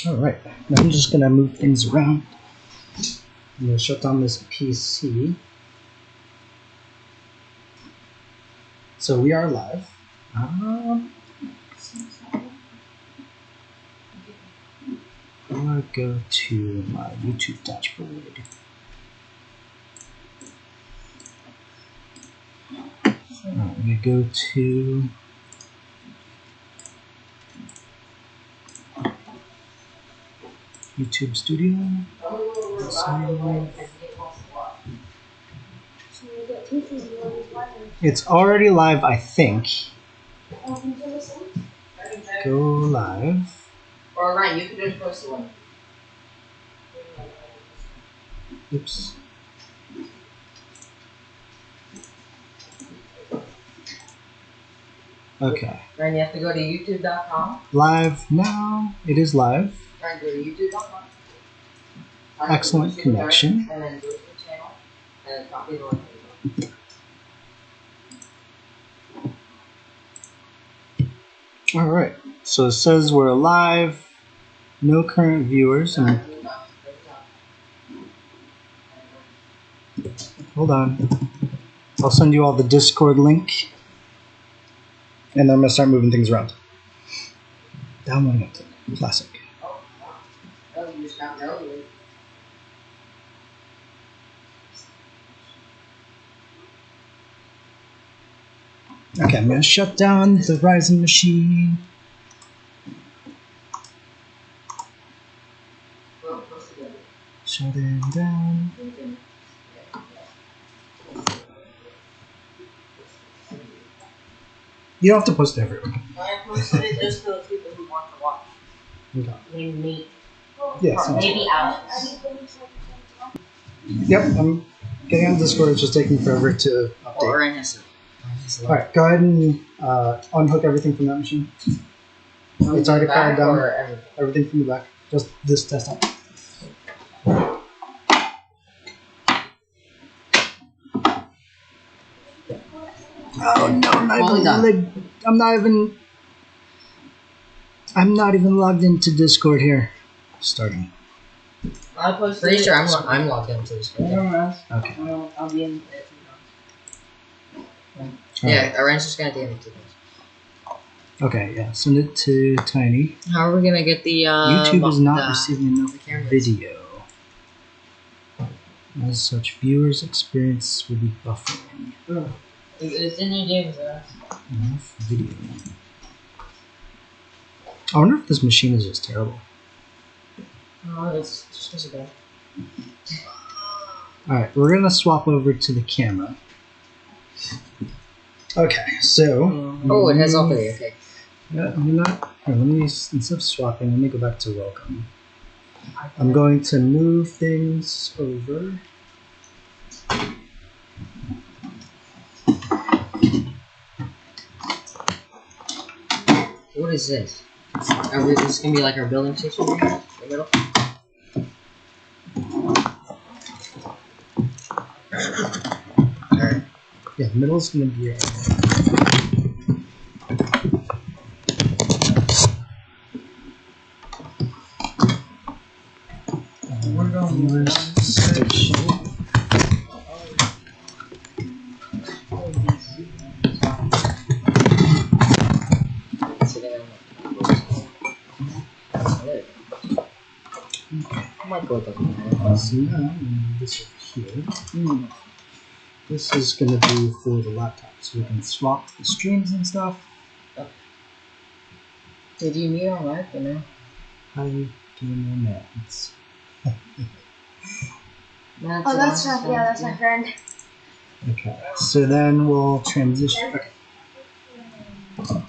Alright, now I'm just gonna move things around. I'm gonna shut down this PC. So we are live. I'm gonna go to my YouTube dashboard. I'm gonna go to YouTube Studio. It's already live, I think. Go live. Or Ryan, you can just post the one. Oops. Okay. Ryan, you have to go to youtube.com. Live now. It is live. Ryan, go to youtube.com. Excellent connection. And then go to the channel. And then copy the link. Alright. So it says we're live. No current viewers. And hold on. I'll send you all the Discord link. And then I'm going to start moving things around. Downloading it. Classic. Oh, you just got early. Okay, I'm going to shut down the Ryzen machine. Shut it down. You don't have to post it everywhere. I posted it just for those people who want to watch. Okay. Maybe me. Yes. Or maybe Alex. Yep, I'm getting on Discord. It's just taking forever to update. Or Ernest. Alright, go ahead and unhook everything from that machine. It's already powered down. Everything from the back. Just this desktop. Oh no, I'm not even logged into Discord here. Starting. Pretty sure I'm logged into Discord. Okay. I'll be in it. Yeah, Aaron's just gonna DM it to us. Okay, yeah, send it to Tiny. How are we gonna get the YouTube is not receiving enough video. As such, viewers' experience will be buffering. It's in your games, Enough video. I wonder if this machine is just terrible. Oh, it's just okay. Alright, we're gonna swap over to the camera. Okay, so. Oh, it has all three, okay. Yeah, let me, instead of swapping, let me go back to welcome. I'm going to move things over. What is this? Is this gonna be like our building station in the middle? Alright. Yeah, the middle is gonna be our viewers station. So now I'm going to move this over here. This is going to be for the laptop, so we can swap the streams and stuff. Oh. Did you meet on live or no? Hi, gamer Mads. Oh, that's not, yeah, that's my friend. Okay, so then we'll transition. Okay.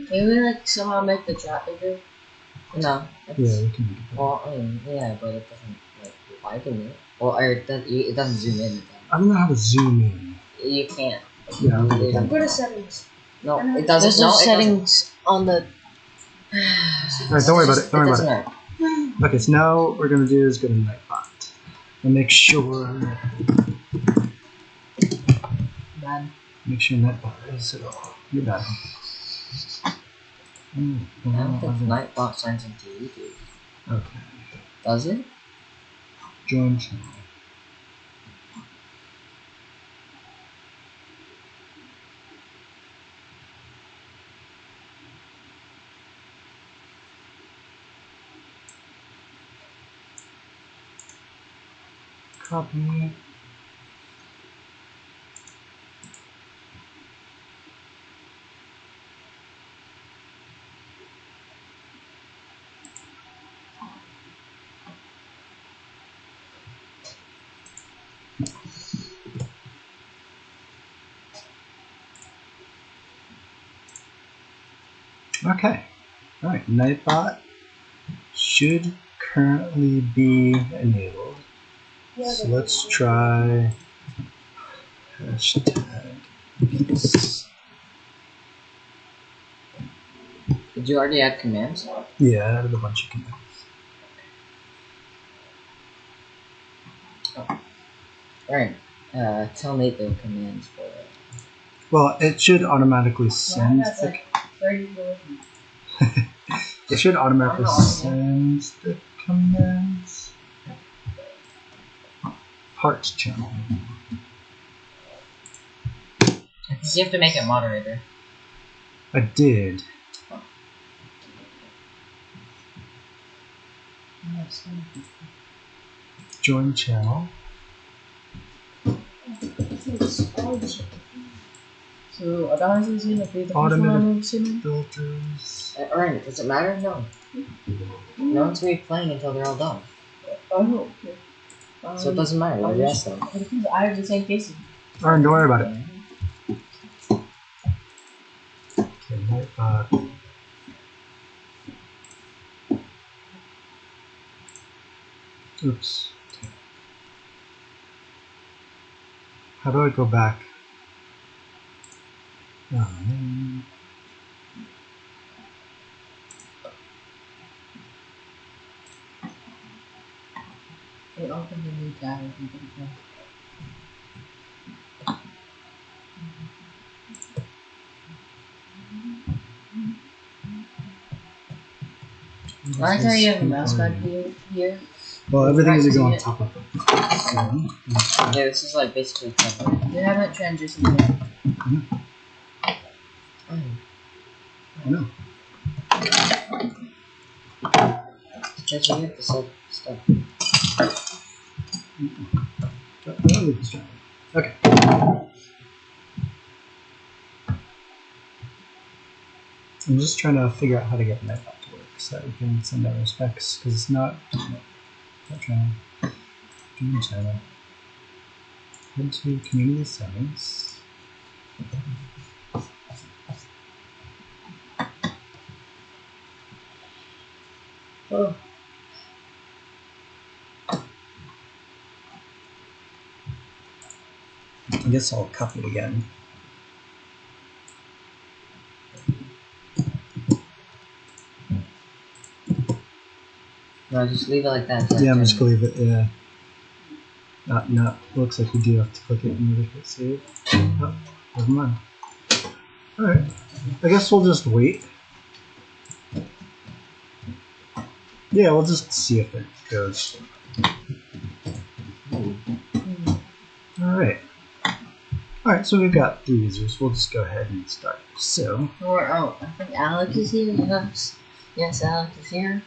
Can we like somehow make the chat bigger? No. Yeah, we can make it better. Well, I mean, yeah, but it doesn't like I can do it. Well, or it doesn't zoom in. I don't know how to zoom in. You can't. Yeah, I'm good at settings. No, it doesn't. There's no settings on the. Alright, don't worry about it. Don't worry about it. Okay, so now what we're gonna do is go to Nightbot and make sure Bad. Nightbot is set up. You're bad. I don't think Nightbot signs into YouTube. Okay. Does it? Join channel. Copy. Okay. All right. Nightbot should currently be enabled. So let's try hashtag peace. Did you already add commands? Yeah, I added a bunch of commands. Alright. Tell Nate the commands for it. Well, it should automatically send the. It should automatically send the commands. Parts channel. Because you have to make it moderator. I did. Join channel. So, Automated filters. Alright, does it matter? No. No one's gonna be playing until they're all done. Oh, okay. So it doesn't matter. What do you ask them? Because I have the same cases. Alright, don't worry about it. Okay, Nightbot. Oops. How do I go back? Oh, man. It opened a new tab. I tell you have a mouse pad here. Well, everything is on top of it. So, Yeah, this is like basically covered. They haven't transitioned yet. I know. Because you have to set stuff. Okay. I'm just trying to figure out how to get Nightbot to work so that we can send out our specs because it's not trying to join channel. Head to community settings. Oh. I guess I'll copy it again. No, just leave it like that. Yeah, I'm just gonna leave it. Yeah. Not. Looks like we do have to click it in order to hit save. Oh, never mind. All right. I guess we'll just wait. Yeah, we'll just see if it goes. All right. All right. So we've got 3 users. We'll just go ahead and start. So. Oh, I think Alex is here. Yes, Alex is here.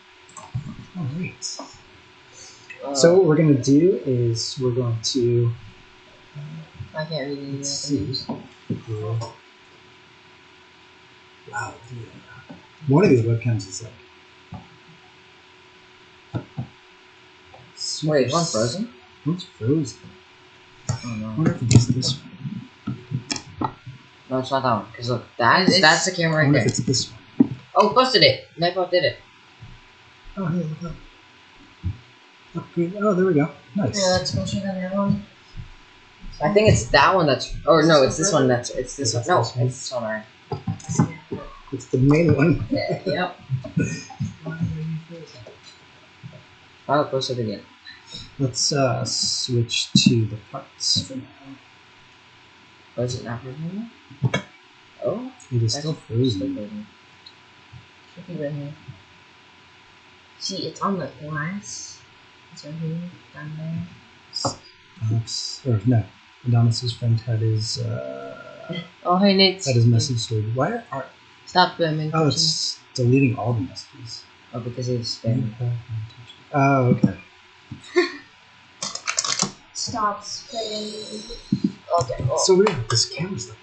All right. So what we're going to do is we're going to. I can't read any Let's see. Wow. One of these webcams is like. Wait, one's frozen? One's frozen. Oh no. I wonder if it's this one. No, it's not that one. Because look, that's the camera I right wonder there. if it's this one. Oh, posted it. Nightbot did it. Oh, hey, look up. Upgrade. Oh, there we go. Nice. Yeah, that's closer than the other one. I think it's that one that's. Or no, it's this one that's. It's this one. No, it's this one, alright. It's the main one. Yep. I'll post it again. Let's switch to the parts for now. Oh, is it not frozen? Oh? It is still frozen. Should be right here. See, it's on the glass. It's right here, down there. Or no, Adonis's friend had his Oh, hey, Nate. had his message stored. Why are Stop spamming. oh it's deleting all the messages. Oh, because he's spamming. Oh, okay. Stop spitting. Okay. Oh. So weird. This camera stuff.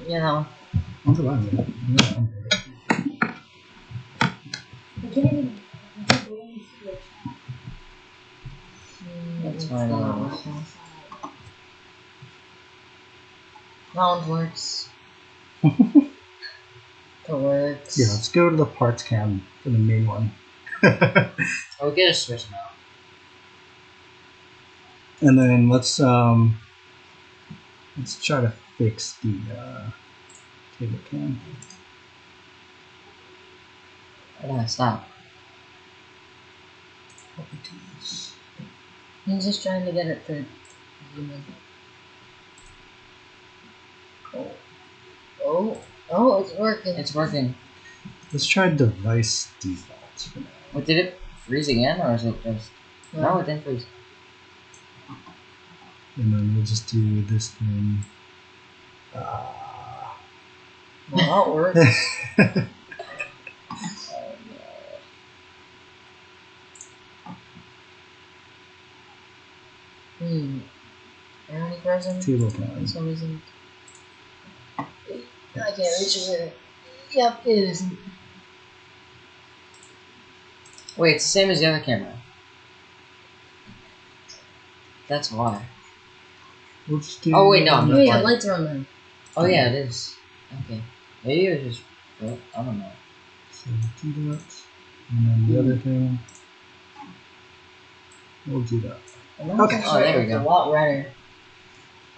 Yeah, that one. I wonder why. I can't even believe it. That's fine. That one works. It works. Yeah, let's go to the parts cam for the main one. Oh, we get a switch now. And then let's try to fix the table cam. I gotta stop. Properties. He's just trying to get it to zoom in. Oh, it's working. It's working. Let's try device defaults for now. What, did it freeze again, or is it just... No, it didn't freeze. And then we'll just do this thing. Well, that works. Any present? Table For cam. some reason. I can't reach it. Yep, it isn't. Wait, it's the same as the other camera. That's why. We'll just do Oh, wait, no, I'm Hey, not the lights are on then. Oh yeah, it is. Okay. Maybe it was just... I don't know. So do that. And then the other thing. We'll do that. Okay. Oh, there we It's go. a lot redder.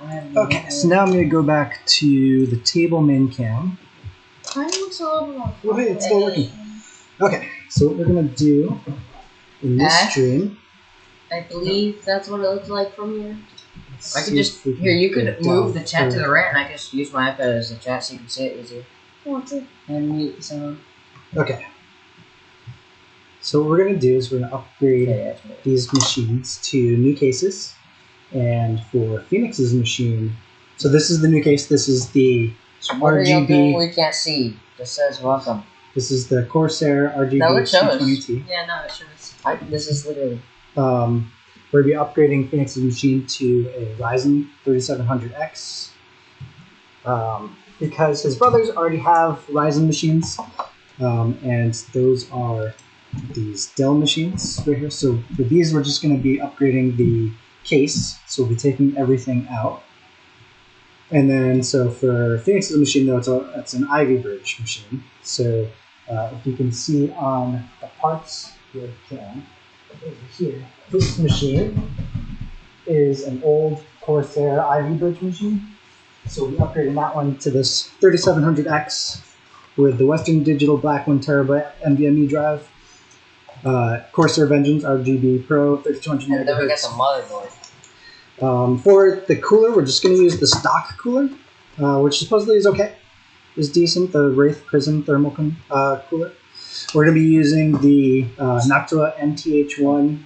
Okay, so now I'm going to go back to the table main cam. Mine looks a little bit more. Oh, hey, it's still working. Okay, so what we're going to do in this stream. I believe that's what it looks like from here. I could just... Here, you could move the chat to the right, and I could just use my iPad as the chat so you can see it easier. Want to? And mute the sound. Okay. So what we're going to do is we're going to upgrade Okay, that's good. these machines to new cases. And for Phoenix's machine, so this is the new case. This is the So what are you doing RGB. we can't see? This says welcome. This is the Corsair RGB That would show us. 220T. Yeah, no, it shows. This is literally... We're going to be upgrading Phoenix's machine to a Ryzen 3700X because his brothers already have Ryzen machines, and those are these Dell machines right here. So for these, we're just going to be upgrading the case, so we'll be taking everything out. And then, so for Phoenix's machine, though, it's an Ivy Bridge machine. So if you can see on the parts here, over here, this machine is an old Corsair Ivy Bridge machine. So we'll be upgrading that one to this 3700X with the Western Digital Black 1 terabyte NVMe drive. Corsair Vengeance RGB Pro 3200 And then we got megahertz. the motherboard. For the cooler, we're just going to use the stock cooler, which supposedly is okay. Is decent, the Wraith Prism thermal cooler. We're going to be using the Noctua NTH1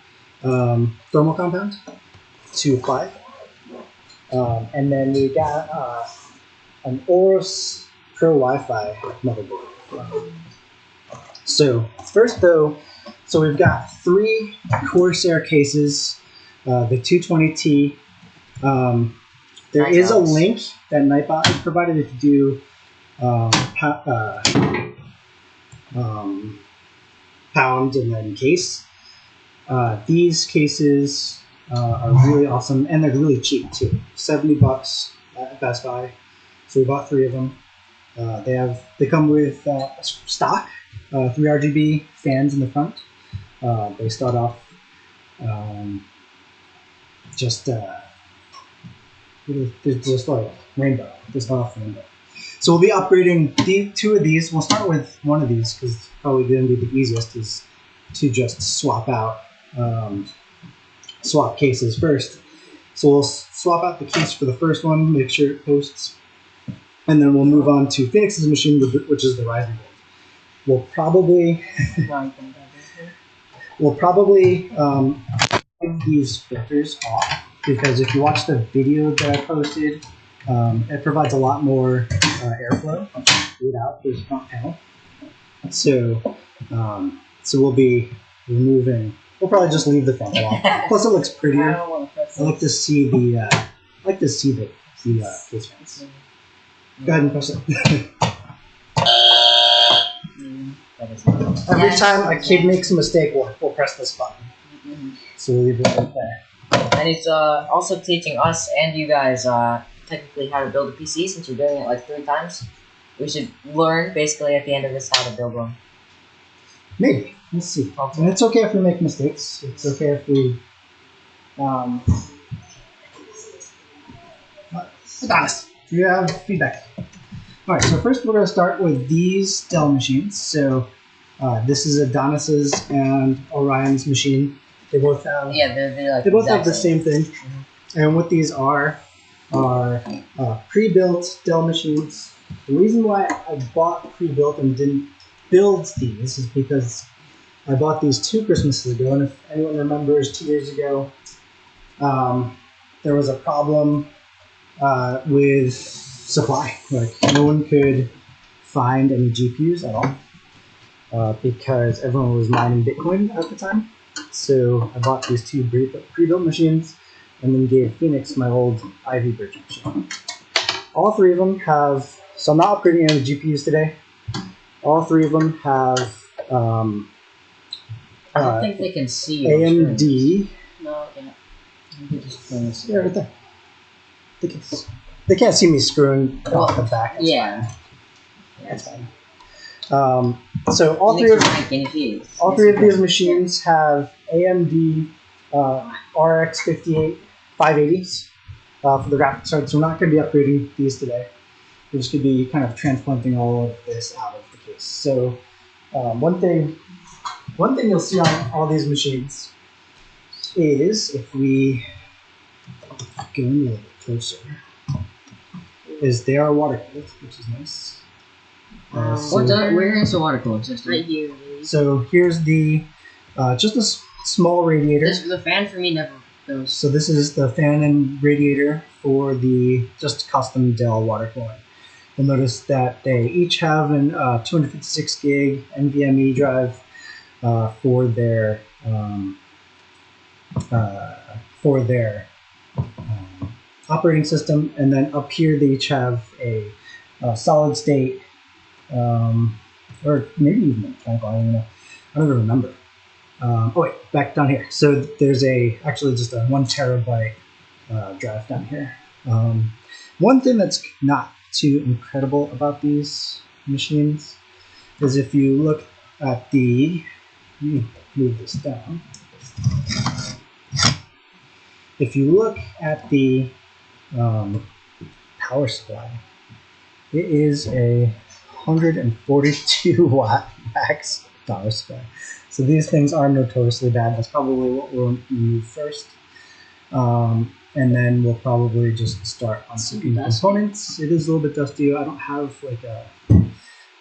thermal compound, 2.5. And then we got an Aorus Pro Wi-Fi motherboard. So first though, so we've got 3 Corsair cases, the 220T. There is a link that Nightbot provided if you do pound and then case. These cases are really awesome, and they're really cheap too. $70 at Best Buy. So we bought 3 of them. They come with stock 3 RGB fans in the front. They start off just like rainbow. They start off rainbow. So we'll be upgrading 2 of these. We'll start with one of these because it's probably going to be the easiest is to just swap out swap cases first. So we'll swap out the case for the first one, make sure it posts, and then we'll move on to Phoenix's machine, which is the Ryzen board. we'll probably take these filters off, because if you watch the video that I posted, it provides a lot more airflow without this front panel. So we'll be removing. We'll probably just leave the front off. Plus, it looks prettier. I like to see the case fans. Go ahead and press it. Every time a kid makes a mistake, we'll press this button. So we'll leave it right there. And he's also teaching us and you guys technically how to build a PC, since you're doing it like 3 times. We should learn basically at the end of this how to build one. Maybe. Let's see. And it's okay if we make mistakes. It's okay if we. Adonis, do you have feedback? All right. So first, we're going to start with these Dell machines. So this is Adonis's and Orion's machine. They both have. Yeah, they're like. They both have the same thing. Mm-hmm. And what these are pre-built Dell machines. The reason why I bought pre-built and didn't build these is because I bought these 2 Christmases ago, and if anyone remembers, 2 years ago, there was a problem with supply. Like, no one could find any GPUs at all because everyone was mining Bitcoin at the time. So I bought these 2 pre-built machines, and then gave Phoenix my old Ivy Bridge machine. All 3 of them have. So I'm not upgrading any GPUs today. All 3 of them have. I don't think they can see AMD. No, Yeah, right there. They can't see me screwing off the back. Yeah. That's fine. So all 3 of these machines have AMD RX 580s for the graphics card. So we're not going to be upgrading these today. We're just going to be kind of transplanting all of this out of the case. So one thing you'll see on all these machines is, if we go in a little closer, is they are water cooled, which is nice. Where is the water cooling system? Right here. So here's the just a small radiator. The fan for me never goes. So this is the fan and radiator for the just custom Dell water cooling. You'll notice that they each have an 256 gig NVMe drive for their operating system, and then up here they each have a solid state, or maybe even mechanical. I don't know. I don't even remember. Oh wait, back down here. So there's actually just a 1 terabyte drive down here. One thing that's not too incredible about these machines is, if you look at the, let me move this down. If you look at the power supply, it is a 142 watt max power supply. So these things are notoriously bad. That's probably what we'll remove first. And then we'll probably just start unzipping the components. It is a little bit dusty. I don't have like a. You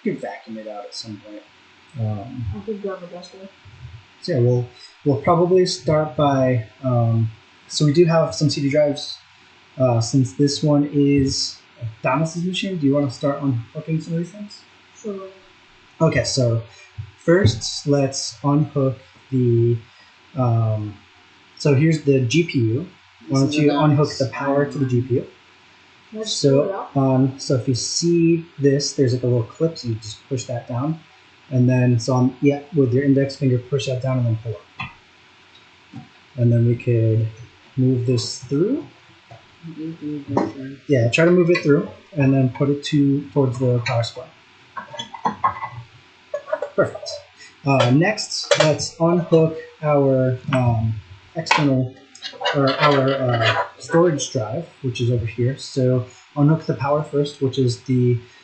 can vacuum it out at some point. I could grab a duster. So yeah, we'll probably start by. So we do have some CD drives. Since this one is Adonis's machine, do you want to start unhooking some of these things? Sure. Okay, so first let's unhook the. So here's the GPU. Why don't you unhook the power to the GPU? So if you see this, there's like a little clip, so you just push that down, and then with your index finger, push that down and then pull up, and then we could move this through. Yeah, try to move it through, and then put it towards the power supply. Perfect. Next, let's unhook our external, or our storage drive, which is over here. So unhook the power first, which is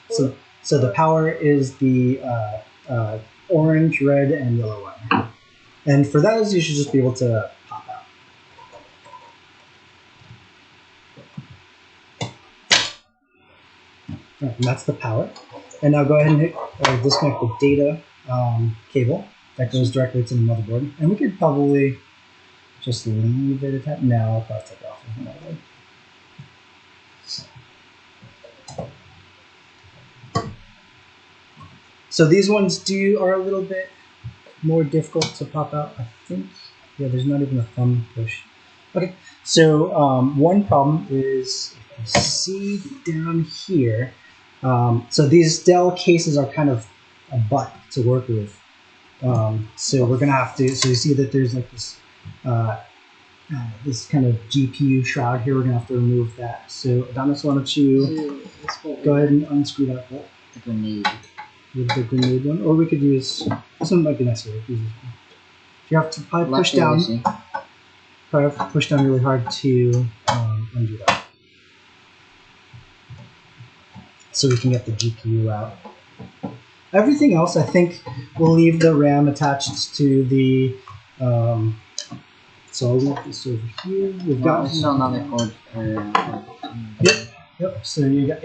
so the power is the orange, red, and yellow one. And for those, you should just be able to pop out. Right, and that's the power. And now go ahead and disconnect the data cable that goes directly to the motherboard, and we could probably just leave it attached. No, I'll probably take it off of the motherboard. So these ones are a little bit more difficult to pop out, I think. Yeah, there's not even a thumb push. Okay, so one problem is, if you see down here, so these Dell cases are kind of a butt to work with. So we're gonna have to, so you see that there's like this, this kind of GPU shroud here. We're gonna have to remove that. So Adonis, why don't you go ahead and unscrew that bolt. The grenade. With the grenade one, or we could use this one. Might be nicer. Use this one. You have to probably push down. Probably push down really hard to undo that, so we can get the GPU out. Everything else, I think, we'll leave the RAM attached to the. So I'll leave this over here. We've got this is another cord. Yep. So you got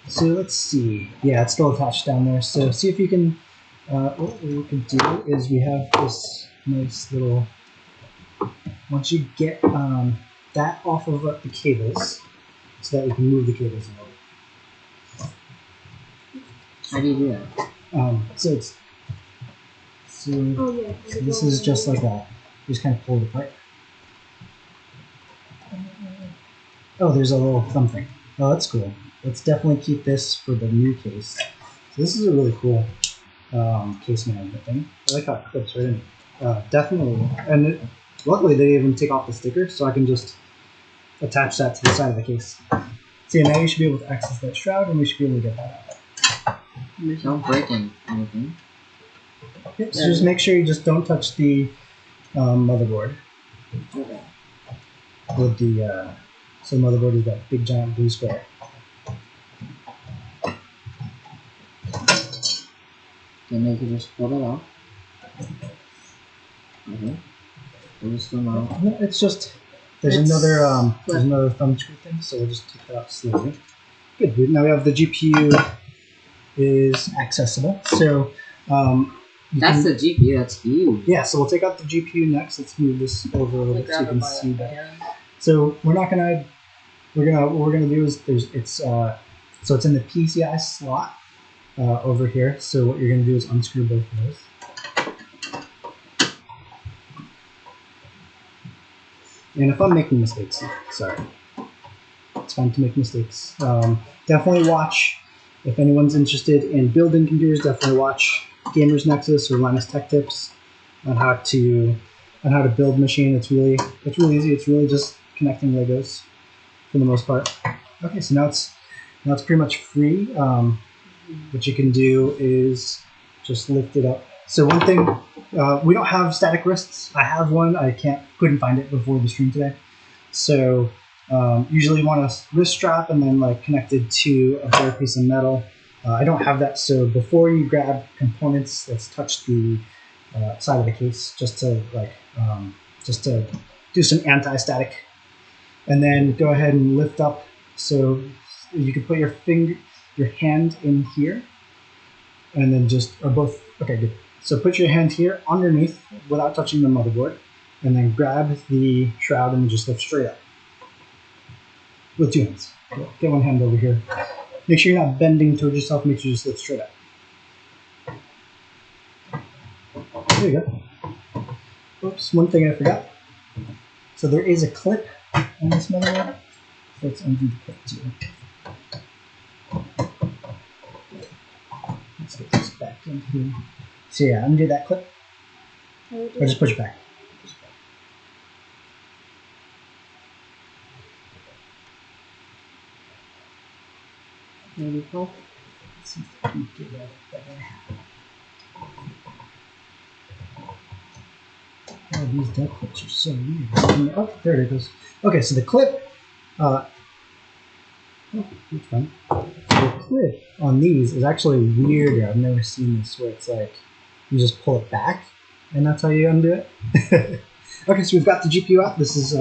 So let's see. Yeah, it's still attached down there. So see if you can. What we can do is we have this nice little. Once you get that off of the cables, so that we can move the cables over. How do you do that? So this is just like that. You just kind of pull it apart. Oh, there's a little thumb thing. Oh, that's cool. Let's definitely keep this for the new case. So this is a really cool case management thing. I like how it clips right in. Definitely. And luckily they didn't even take off the sticker, so I can just attach that to the side of the case. So yeah, now you should be able to access that shroud, and we should be able to get that out. Don't break anything. Yep, so just make sure you just don't touch the motherboard. Okay. With the, so the motherboard is that big giant blue square. Then you can just pull it off. Okay. No, it's just there's another thumb screw thing, so we'll just take that out slowly. Good. Now we have the GPU is accessible. So that's the GPU. That's huge. Yeah. So we'll take out the GPU next. Let's move this over a little bit so you can see that. So we're not gonna. What we're gonna do is so it's in the PCI slot over here. So what you're gonna do is unscrew both of those. And if I'm making mistakes, sorry. It's fine to make mistakes. Definitely watch, if anyone's interested in building computers, definitely watch Gamers Nexus or Linus Tech Tips on how to build a machine. It's really easy. It's really just connecting Legos for the most part. Okay, so now it's pretty much free. What you can do is just lift it up. So one thing, we don't have static wrists. I have one. I couldn't find it before the stream today. So usually you want a wrist strap and then like connected to a bare piece of metal. I don't have that. So before you grab components, let's touch the side of the case just to do some anti-static, and then go ahead and lift up. So you can put your hand in here, and then okay, good. So put your hand here underneath without touching the motherboard, and then grab the shroud and just lift straight up with 2 hands. Get one hand over here. Make sure you're not bending towards yourself. Make sure you just lift straight up. There you go. Oops, one thing I forgot. So there is a clip on this motherboard. So let's undo the clip too. Let's get this back in here. So yeah, undo that clip. Or just push it back. There we go. Let's see if I can get that better. Oh, these duck clips are so weird. Oh, there it goes. Okay, so the clip, that's fun. The clip on these is actually weirder. I've never seen this where it's like you just pull it back, and that's how you undo it. Okay, so we've got the GPU out. This is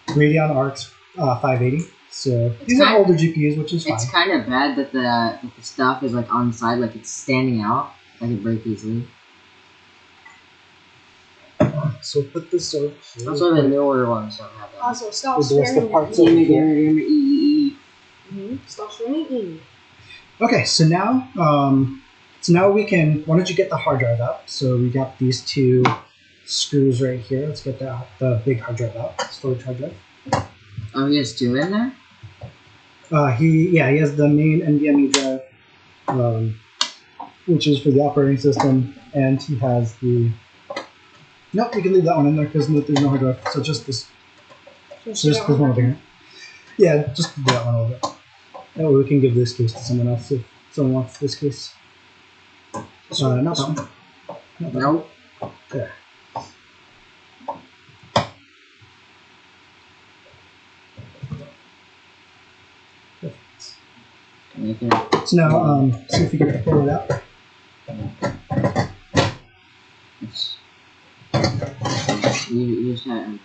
Radeon RX 580. So these are older GPUs, which is fine. It's kind of bad that the stuff is like on the side, like it's standing out, like it breaks easily. So put this over here. That's why the newer ones don't have that. Also, stop With the rest of streaming. the parts over here. Stop streaming. Okay, so now we can. Why don't you get the hard drive out? So we got these two screws right here. Let's get the big hard drive out. Storage hard drive. Oh, he has two in there? He has the main NVMe drive, which is for the operating system, and he has the. Nope, you can leave that one in there because there's no hard drive. So just this. Just this one over here. Yeah, just do that one over there. That way we can give this case to someone else if someone wants this case. Not that one. Not that one. Nope. There. So now, see if you can pull it out.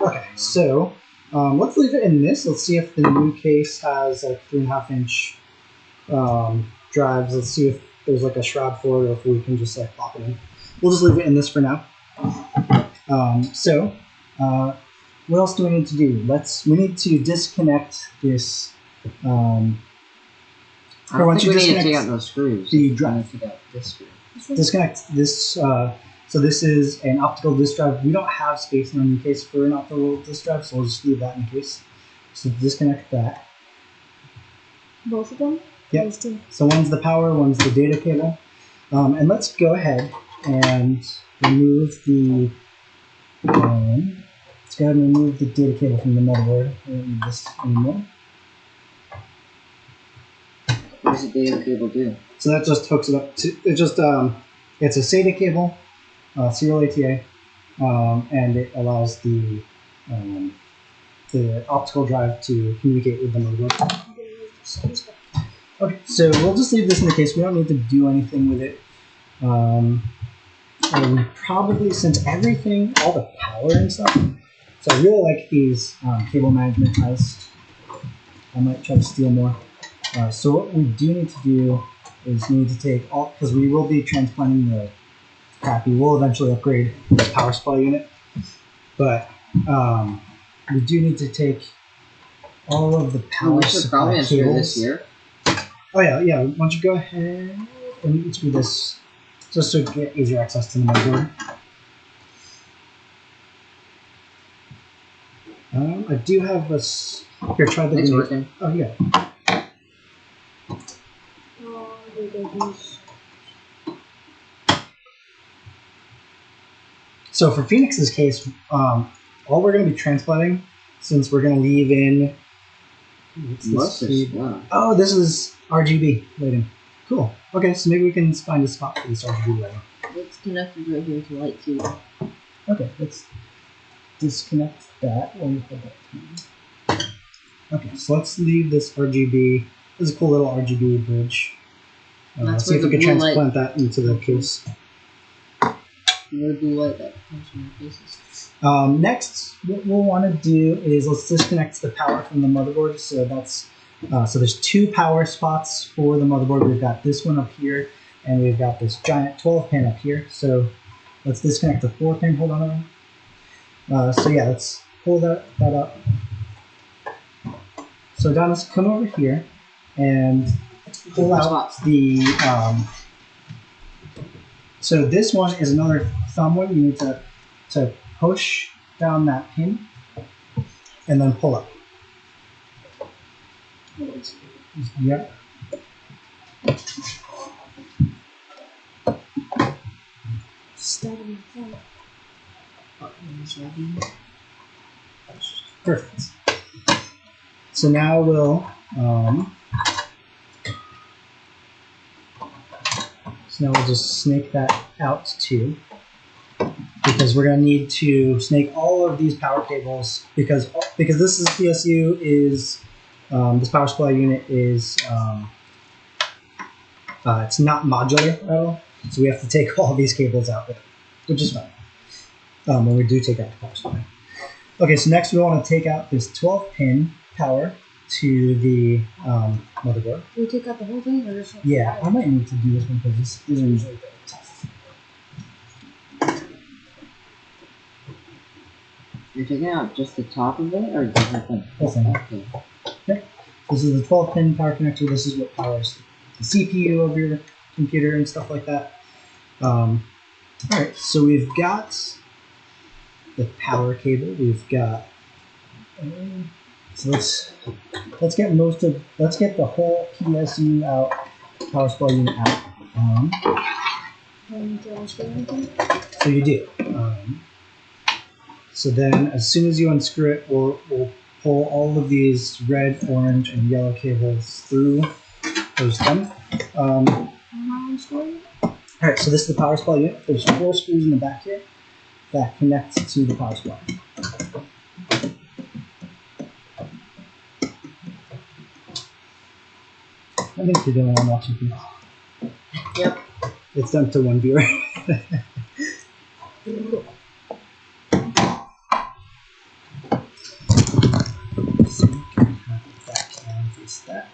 Okay, so let's leave it in this. Let's see if the new case has like 3.5-inch drives. Let's see if there's like a shroud for it, or if we can just like pop it in. We'll just leave it in this for now. What else do we need to do? We need to disconnect this. I don't think we need to take out those screws. The drive. Disconnect Disconnect this screw. this. So this is an optical disk drive. We don't have space in our new case for an optical disk drive, so we'll just leave that in case. So disconnect that. Both of them? Yep. So one's the power, one's the data cable. And let's go ahead and remove the. Let's go ahead and remove the data cable from the motherboard. We don't need this anymore. What does the data cable do? So that just hooks it up to. It just it's a SATA cable, serial ATA, and it allows the optical drive to communicate with the motherboard. Okay, so we'll just leave this in the case. We don't need to do anything with it. We probably, since everything, all the power and stuff. So I really like these cable management ties. I might try to steal more. So what we do need to do is we need to take all, because we will be transplanting the crappy. We'll eventually upgrade the power supply unit, but we do need to take all of the power supply cables. This year. Oh yeah. Why don't you go ahead and do this, just to get easier access to the motherboard. I do have this. Here, try the. It's working. Oh yeah. So for Phoenix's case, all we're going to be transplanting, since we're going to leave in. What's this? Oh, this is RGB lighting. Cool. Okay, so maybe we can find a spot for this RGB lighting. It's connected right here to light too. Okay, let's disconnect that. Okay, so let's leave this RGB. This is a cool little RGB bridge. See if we can transplant that into the case. Where blue light that comes from your cases. Next, what we'll want to do is let's disconnect the power from the motherboard. So that's so there's two power spots for the motherboard. We've got this one up here, and we've got this giant 12-pin up here. So let's disconnect the 4-pin. Hold on. So yeah, let's pull that up. So Adonis, come over here and pull out the. So this one is another thumb one. You need to push down that pin and then pull up. Yep. Perfect. So now we'll just snake that out too, because we're going to need to snake all of these power cables because this is PSU is this power supply unit is it's not modular at all, so we have to take all these cables out with it, which is fine when we do take out the power supply. Okay, so next we want to take out this 12-pin power to the motherboard. Do we take out the whole thing or just? Yeah, I might need to do this one because these are usually very tough. You're taking out just the top of it, or the whole thing? Whole thing. Okay. Yep. This is the 12-pin power connector. This is what powers the CPU of your computer and stuff like that. All right, so we've got the power cable. We've got. So let's get the whole PSU out, power supply unit out. So you do. So then, as soon as you unscrew it, we'll pull all of these red, orange, and yellow cables through. There's them. All right, so this is the power supply unit. There's 4 screws in the back here that connect to the power supply. I think you're the only one watching this. Yep. It's done to one viewer. So we can have that and face that.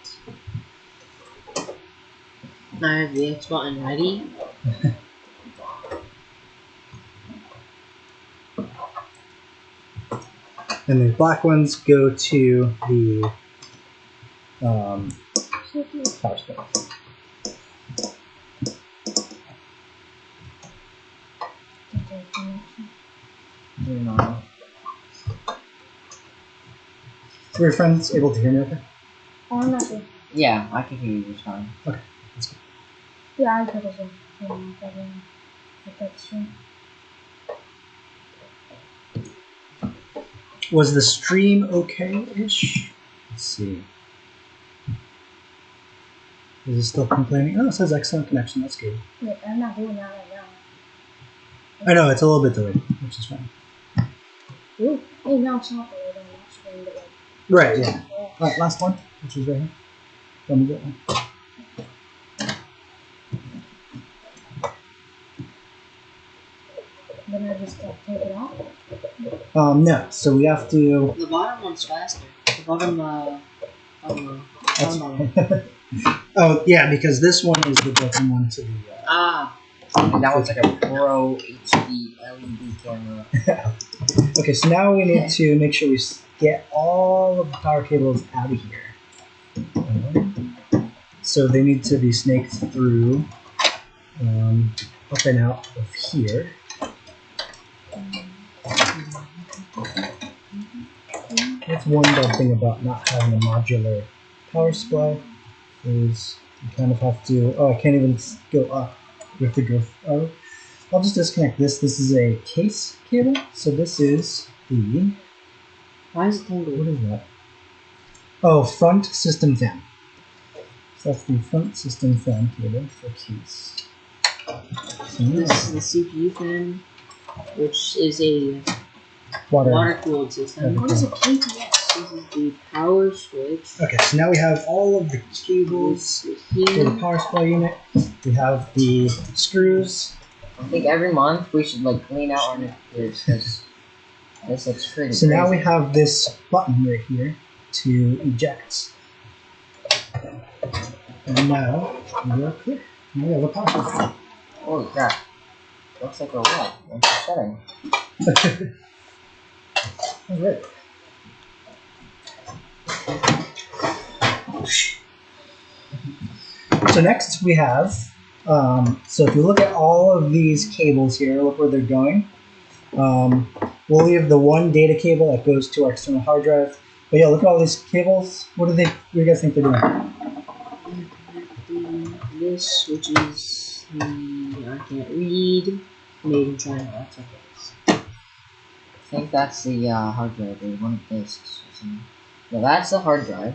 I have the X button ready. And the black ones go to the power supply. No. Were your friends able to hear me okay? I'm not sure. Yeah, I can hear you just fine. Okay, that's good. Yeah, I could as well. If that's true. Was the stream okay-ish? Let's see. Is it still complaining? Oh, it says excellent connection. That's good. Wait, I'm not doing that right now. I know, it's a little bit delayed, which is fine. Ooh, hey, no, it's not delayed on that screen, but like. Right, yeah. Yeah. Right, last one, which is right here. Let me get one. Then I just take it off. No, so we have to. The bottom one's faster. The bottom, I don't know. Oh, yeah, because this one is the broken one to the. That one's like a Pro HD LED camera. Okay, so now we need to make sure we get all of the power cables out of here. So they need to be snaked through up and out of here. That's one bad thing about not having a modular power supply is you kind of have to. Oh, I can't even go up. We have to go. Oh, I'll just disconnect this. This is a case cable. So this is the. Why is it tangled? What is that? Oh, front system fan. So that's the front system fan cable for case. So This is the CPU fan, which is a water. water-cooled system. What is a KTS? This is the power switch. Okay, so now we have all of the cables This for here. the power supply unit. We have the screws. I think every month we should like clean out our computers because this looks pretty. So now we crazy. have this button right here to eject. And now we are clear. Now we have a power supply. Holy crap! Looks like we're what? We're setting. All right. So next we have, so if you look at all of these cables here, look where they're going. We'll leave the one data cable that goes to our external hard drive. But yeah, look at all these cables. What do you guys think they're doing? This, which is I can't read. Made in China. That's okay. I think that's the hard drive or one of the disks or something. No, that's the hard drive.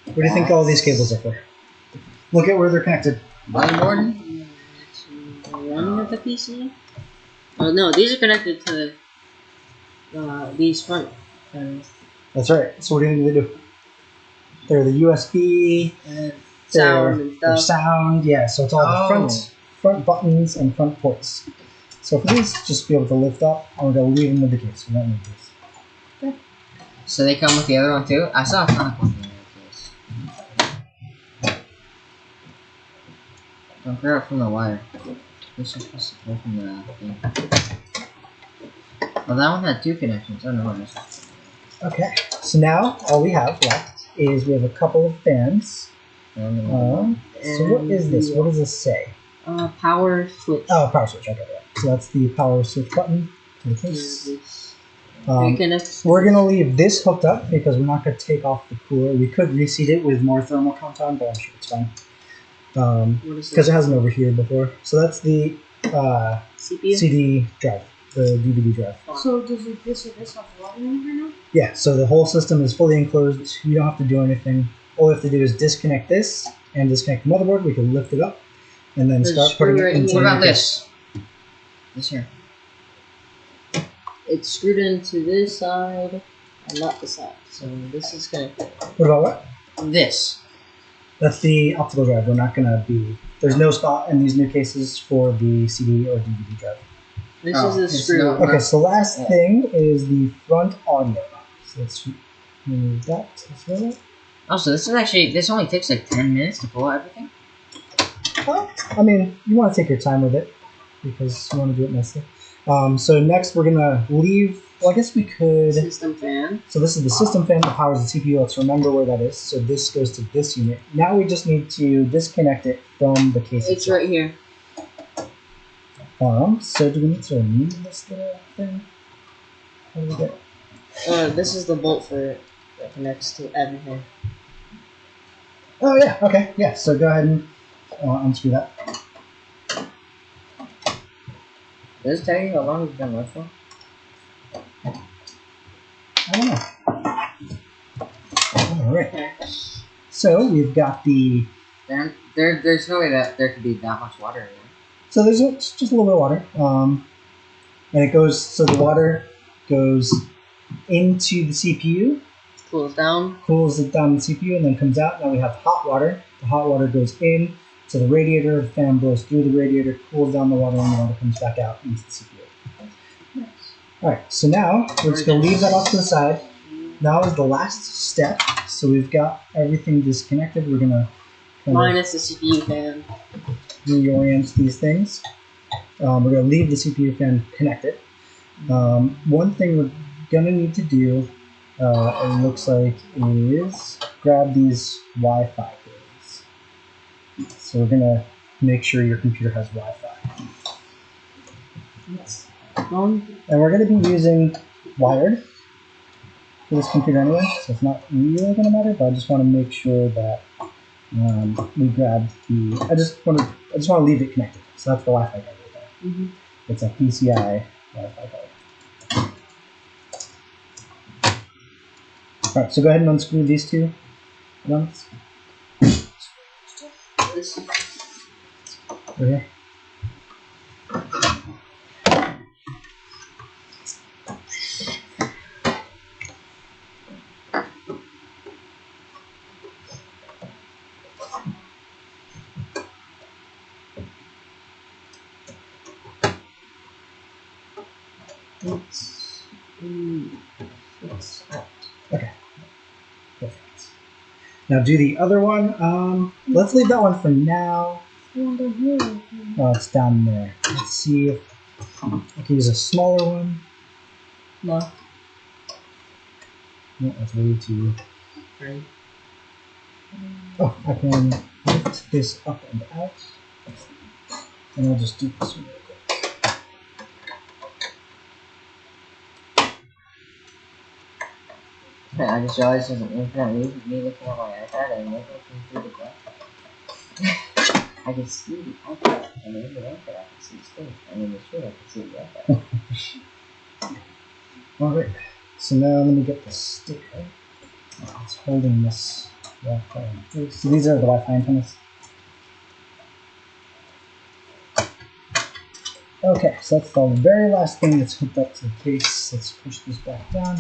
What do you think all these cables are for? Look at where they're connected. Motherboard? Running of the PC? Oh no, these are connected to these front panels. That's right. So what do you think they do? They're the USB, And they're, sound and they're stuff. sound. Yeah, so it's all the front buttons and front ports. So for these, just be able to lift up, I'm going to leave them with the case. We don't need this. So they come with the other one too? I saw a ton of ones in the case. Don't grab it from the wire. This is supposed to go from the thing. Well, that one had 2 connections. I don't know what it is. Okay, so now all we have left is we have a couple of fans. So what is this? What does this say? Power switch. Oh, power switch. Okay, yeah. So that's the power switch button to the case. We're gonna leave this hooked up because we're not gonna take off the cooler. We could reseat it with more thermal compound, but I'm sure it's fine. Because it hasn't overheated before. So that's the CPU? CD drive, the DVD drive. So does this or this have water in here now? Yeah, so the whole system is fully enclosed. You don't have to do anything. All we have to do is disconnect this and disconnect the motherboard. We can lift it up and then start putting it into. What about this? This here. It's screwed into this side and not the side. So this is connected. What about what? This. That's the optical drive. We're not gonna be. There's no spot in these new cases for the CD or DVD drive. This is the screw. Okay, so last thing is the front audio. So let's remove that as well. Oh, so this is actually, this only takes like 10 minutes to pull out everything? Well, I mean, you want to take your time with it because you want to do it nicely. So next we're gonna leave. Well, I guess we could. System fan. So this is the system fan that powers the CPU. Let's remember where that is. So this goes to this unit. Now we just need to disconnect it from the case. It's right here. So do we need to remove this little thing? How do we get? This is the bolt for it that connects to everything. Oh yeah. Okay. Yeah. So go ahead and unscrew that. Does it tell you how long it's been left for? I don't know. All right. Okay. So we've got the. There's no way that there could be that much water in there. So there's just a little bit of water, and it goes. So the water goes into the CPU, Cools down. cools it down the CPU, and then comes out. Now we have hot water. The hot water goes in to the radiator. The fan blows through the radiator, cools down the water, and the water comes back out into the CPU. Nice. All right. So now we're just gonna leave that off to the side. Now is the last step. So we've got everything disconnected. We're gonna Minus the CPU fan. reorient these things. We're going to leave the CPU fan connected. One thing we're going to need to do, it looks like, is grab these Wi-Fi cables. So we're going to make sure your computer has Wi-Fi. And we're going to be using wired for this computer anyway, so it's not really going to matter, but I just want to make sure that we grabbed the. I just want to leave it connected. So that's the Wi-Fi card right there. It's a PCI Wi-Fi card. All right, so go ahead and unscrew these two lumps. Over here. Okay. Perfect. Now do the other one. Let's leave that one for now. Oh, it's down there. Let's see if I can use a smaller one. No. No, that's way too. Right. Oh, I can lift this up and out. And I'll just do this one real quick. I just realized there's an infinite loop of me looking at my iPad and looking through the glass. I can see the iPad, and in the iPad I can see the screen, and in the screen I can see the iPad. Alright, so now let me get the sticker. It's holding this Wi-Fi in place. So these are the Wi-Fi antennas. Okay, so that's the very last thing that's hooked up to the case. Let's push this back down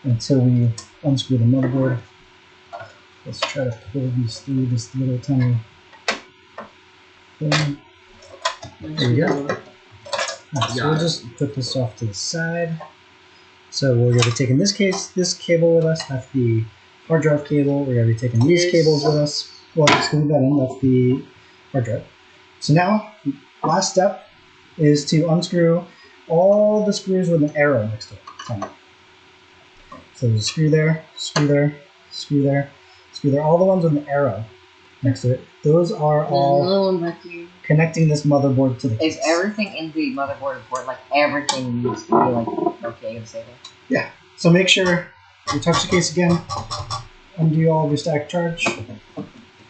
until we unscrew the motherboard. Let's try to pull these through this little tiny thing. There we go. Right, so we'll just put this off to the side. So we're going to be taking this cable with us. That's the hard drive cable. We're going to be taking these cables with us. Well, just leave that in. That's the hard drive. So now, last step is to unscrew all the screws with an arrow next to it. So there's a screw there, screw there, screw there, screw there. All the ones with an arrow next to it. Those are all connecting this motherboard to the case. Is everything in the motherboard port, like everything needs to be like okay and stable? Yeah. So make sure you touch the case again, undo all of your static charge,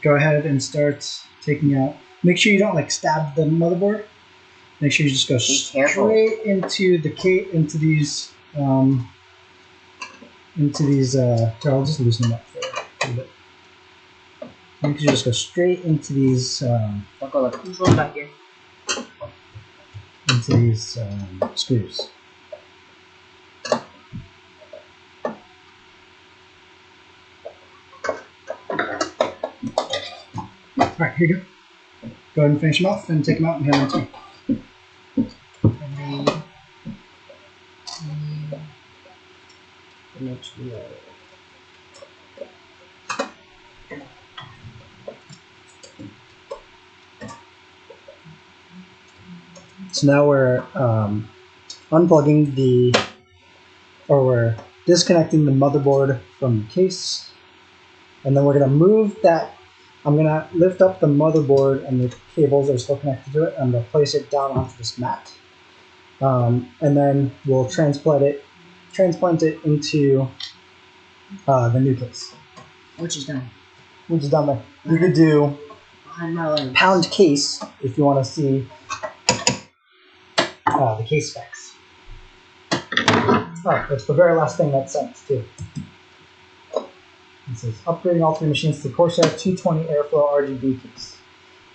go ahead and start taking out. Make sure you don't like stab the motherboard. Make sure you just go straight into the into these. Here, I'll just loosen them up for a little bit. You can just go straight into these. I'll go like, who's one back here? Into these screws. Alright, here you go. Go ahead and finish them off and take them out and hand them to me. So now we're unplugging we're disconnecting the motherboard from the case, and then we're going to move that. I'm going to lift up the motherboard and the cables are still connected to it. I'm going to place it down onto this mat, and then we'll transplant it into the new case. Which is done. Which is done there. You could do pound case if you want to see the case specs. Alright, that's the very last thing that's sent too. It says upgrading all three machines to Corsair 220 Airflow RGB case.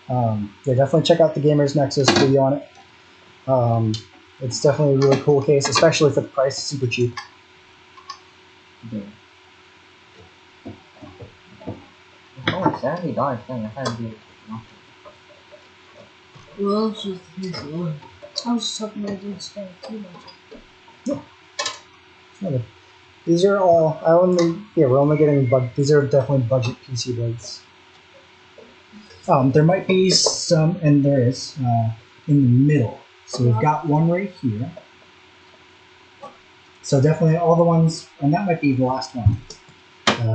Yeah, definitely check out the Gamers Nexus video on it. It's definitely a really cool case, especially for the price. Super cheap. Yeah. It's only $70 thing. I thought it'd be well, she's the case alone. I was just hoping they didn't spend too much. Yeah. These are all, we're only getting, these are definitely budget PC builds. There might be some, and there is, in the middle. So we've got one right here. So definitely all the ones, and that might be the last one.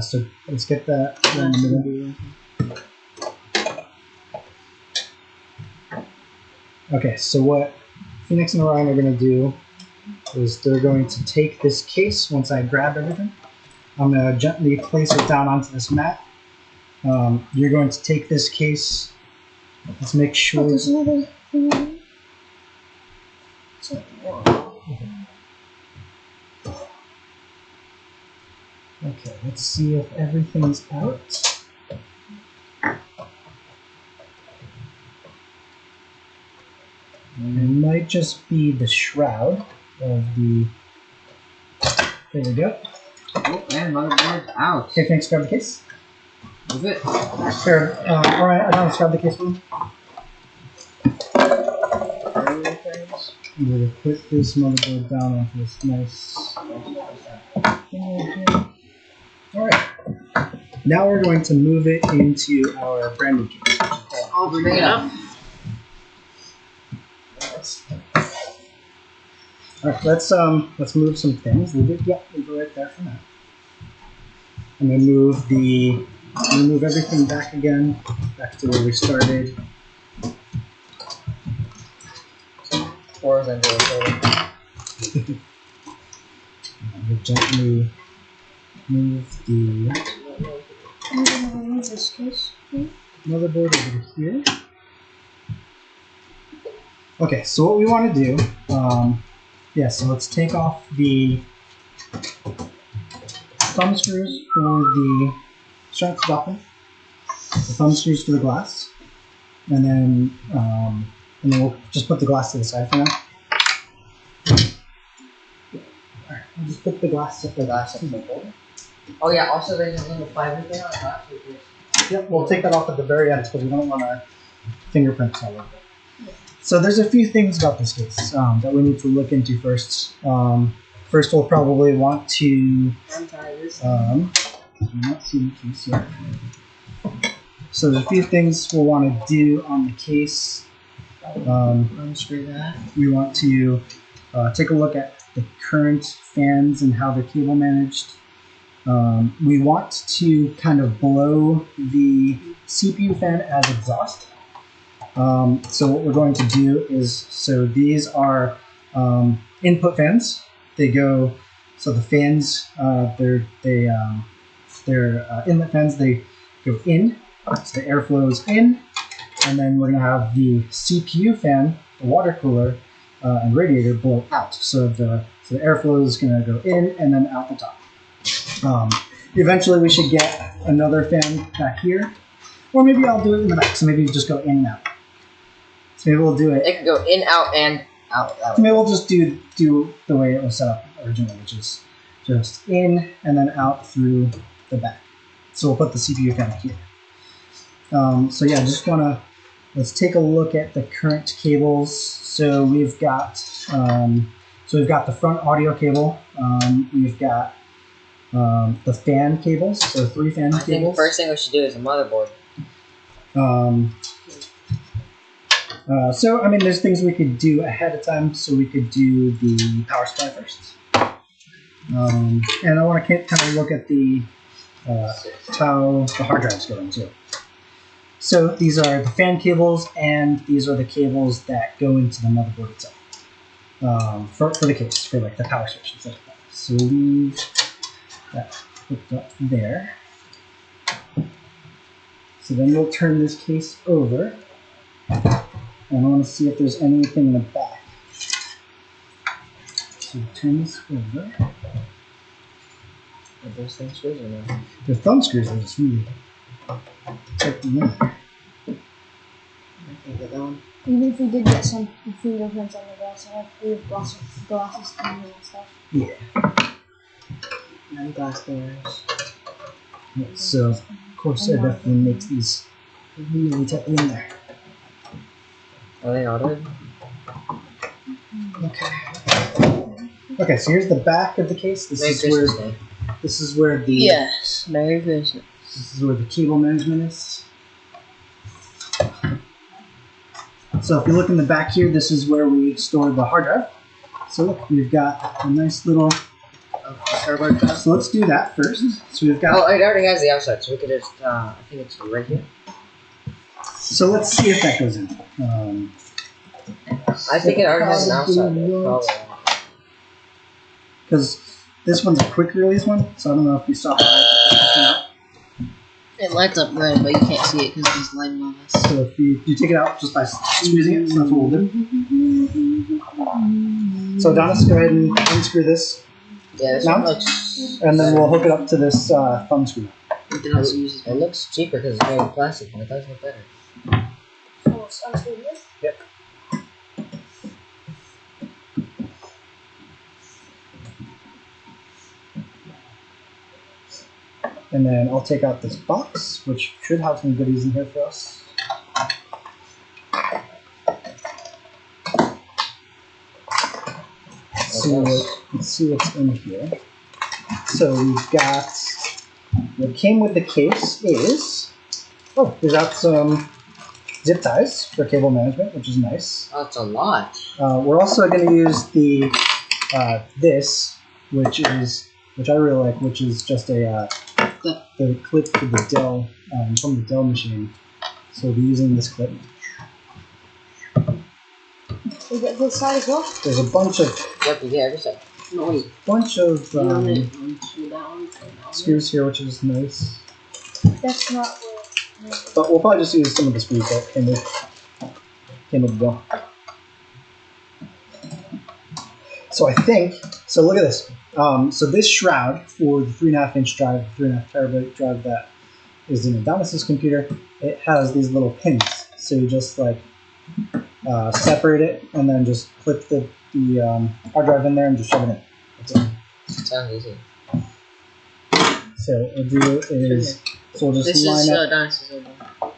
So let's get that one in the middle. Okay, so what Phoenix and Orion are going to do is they're going to take this case once I grab everything. I'm going to gently place it down onto this mat. You're going to take this case. Let's make sure. There's another thing. Okay, let's see if everything's out. It might just be the shroud of the. There we go. oh, and motherboard's out. Okay, thanks. Grab the case. Is it? Here, alright, I don't grab the case for me. I'm going to put this motherboard down onto this nice. Alright. Now we're going to move it into our brand new case. I'll bring it up. Alright, let's move some things. Leave it right there for now. I'm gonna move everything back again, back to where we started. Horizontal. Gently move the I'm gonna remove this case. motherboard over here. Okay, so what we want to do, so let's take off the thumb screws for the sharp stopper, the thumb screws for the glass, and then we'll just put the glass to the side for now. Alright, we'll just put the glass to the glass. Oh yeah, also there's a little fiber thing on the glass. Yep, we'll take that off at the very end because we don't want our fingerprints all over it. So there's a few things about this case that we need to look into first. first we'll probably want to Untie this. I'm not seeing the case yet. So there's a few things we'll want to do on the case. Unscrew that. We want to take a look at the current fans and how they're cable managed. We want to kind of blow the CPU fan as exhaust. So what we're going to do is, so these are input fans. They go, so the fans, they're inlet fans. They go in, so the airflow is in, and then we're gonna have the CPU fan, the water cooler, and radiator blow out. So the airflow is gonna go in and then out the top. Eventually we should get another fan back here, or maybe I'll do it in the back. So maybe just go in and out. So maybe we'll do it. It can go in, out, and out that So way. maybe we'll just do the way it was set up originally, which is just in and then out through the back. So we'll put the CPU fan here. So yeah, let's take a look at the current cables. So we've got the front audio cable. We've got the fan cables, so 3 fan I think the cables. first thing we should do is a motherboard. So I mean, there's things we could do ahead of time. So we could do the power supply first, and I want to kind of look at the how the hard drive's going too. So these are the fan cables, and these are the cables that go into the motherboard itself for the case, for like the power switch and stuff like that. So we'll leave that hooked up there. So then we'll turn this case over. And I want to see if there's anything in the back. So turn this over. Are those things screws or no? The thumb screws are just really tight in there. I think they're going. Even if we did get some fingerprints on the glass, I have 3 glasses and stuff. Yeah. And glass mirrors. So Corsair definitely makes these really tightly in there. Are they ordered? Okay. Okay, so here's the back of the case. This Merry is where Christmas Day. the Yes. Merry Christmas. This is where the cable management is. So if you look in the back here, this is where we store the hard drive. So look, we've got a nice little. Cardboard cup. So let's do that first. So we've got. Oh, it already has the outside, so we could just, I think it's right here. So let's see if that goes in. I think it already has an outside. Probably. Because this one's a quick release one, so I don't know if you saw how It lights up red, but you can't see it because it's lighting on us. So if you take it out just by squeezing it, so that's what we'll do. So Adonis, go ahead and unscrew this, Yeah, this Mount? one looks. and then we'll hook it up to this thumb screw. You can also use it. It looks cheaper because it's made of plastic, but it does look better. So let's unscrew this. Yep. And then I'll take out this box, which should have some goodies in here for us. Let's see what's in here. So we've got, what came with the case is, oh, we've got some zip ties for cable management, which is nice. Oh, it's a lot. We're also going to use the this, which I really like, which is just a the clip to the Dell from the Dell machine. So we'll be using this clip. We get this side as well. There's a bunch of What did you ever say? No, wait. bunch of You want it unscrew that one? screws here, which is nice. That's not where. But we'll probably just use some of the screws that came with the Dell. So I think, so look at this. So this shroud for the 3.5-inch drive, 3.5 terabyte drive that is in Adonis's computer, it has these little pins. So you just like separate it and then just clip the hard drive in there and just shove it in. That's it. Sounds easy. So what we'll do is, so we'll just This line is up. Dinosaur's old one.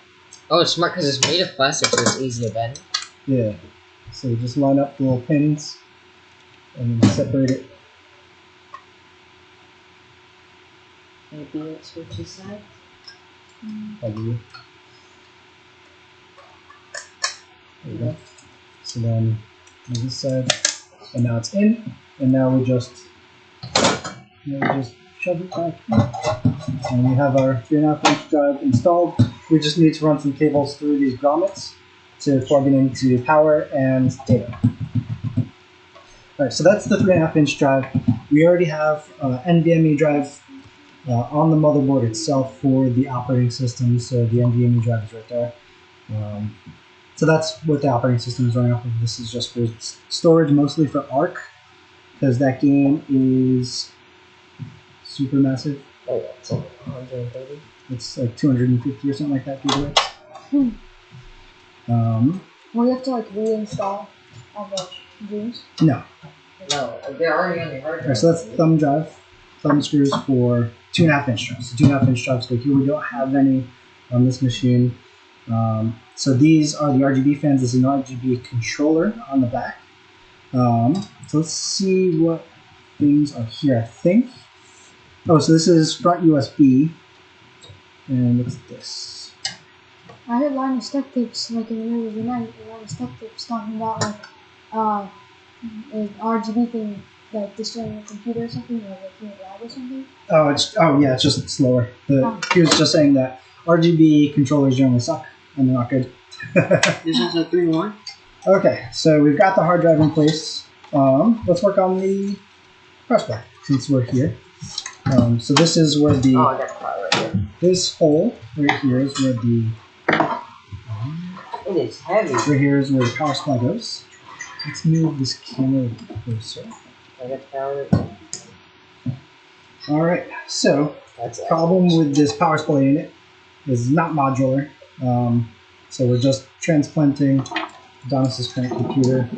Oh, it's smart because it's made of plastic, so it's easy to bend. Yeah. So you just line up the little pins and then separate it Maybe it switches sides. Probably. There we go. So then on this side, and now it's in, and now we just shove it back in. And we have our 3.5-inch drive installed. We just need to run some cables through these grommets to plug it into power and data. All right, so that's the 3.5-inch drive. We already have NVMe drive on the motherboard itself for the operating system, so the NVMe drive is right there. So that's what the operating system is running off of. This is just for storage, mostly for Arc, because that game is super massive. Oh, yeah, it's like 130. It's like 250 or something like that gigabytes. Well, you have to like reinstall all the games. No. No, they're already on your hard drive. Alright, so that's the thumb drive. Thumb screws for 2.5-inch drives. So 2.5-inch drives go here. We don't have any on this machine. So these are the RGB fans. This is an RGB controller on the back. So let's see what things are here. I think. Oh, so this is front USB. And what's this? I heard Linus Tech Tips like in the middle of the night. Linus Tech Tips talking about like an RGB thing like destroying your computer or something, or like your lag or something. Yeah, it's just slower. He was just saying that RGB controllers generally suck and they're not good. This is a 3-in-1. Okay, so we've got the hard drive in place. Let's work on the power supply since we're here. So this is where the Oh, I got the power right here. this hole right here is where the It is heavy. right here is where the power supply goes. Let's move this camera closer. I got the power right here. All right, so That's the problem with this power supply unit is not modular. So we're just transplanting Adonis's current computer.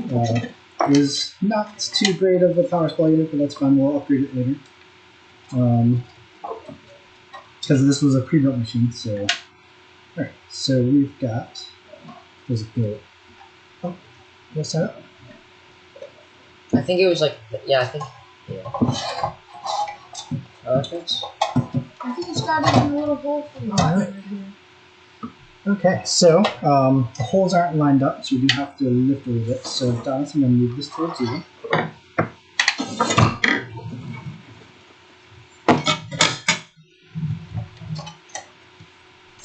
Is not too great of a power supply unit, but that's fine. We'll upgrade it later. Because this was a pre-built machine. So, all right. So we've got. Does it go? Oh, what's that? I think it was like, yeah, I think, yeah. Oh, thanks. I think it started in a little hole for Alright. Okay, so the holes aren't lined up, so we do have to lift a little bit. So, Donis, I'm going to move this towards you.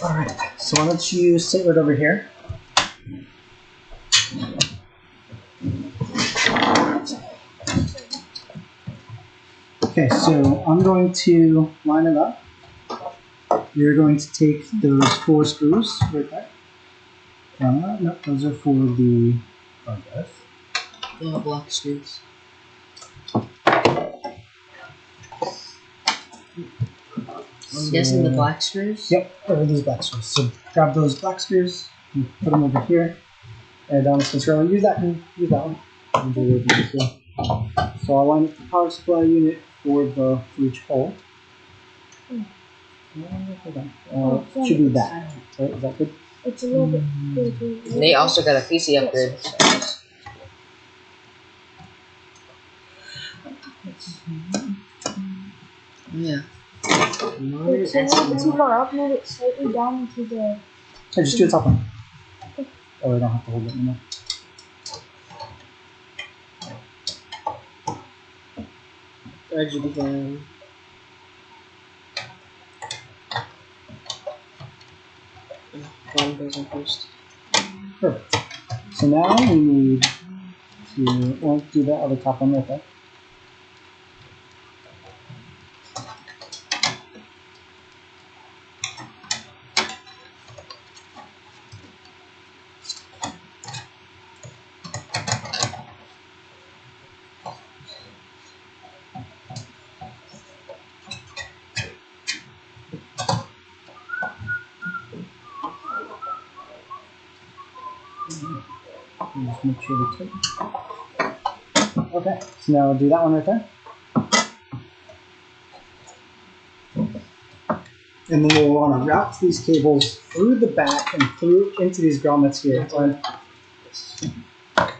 Alright, so why don't you sit right over here? Okay, so I'm going to line it up. You're going to take those 4 screws right there. No, those are for the hard drive. The black screws. I'm guessing the black screws? Yep, there are those black screws. So grab those black screws and put them over here. And on this controller, use that one. So I'll line up the power supply unit for each hole. Should be that. Right, is that good? It's a little bit. And they also got a PC upgrade. Yeah. It's a little bit too far up. Move it slightly down into the. Hey, just do the top one. Oh, I don't have to hold it anymore. RGB fan. Bottom goes on first. Perfect. So now we need to do that other top one right there. Just make sure we take. Okay, so now we'll do that one right there. And then we'll want to route these cables through the back and through into these grommets here.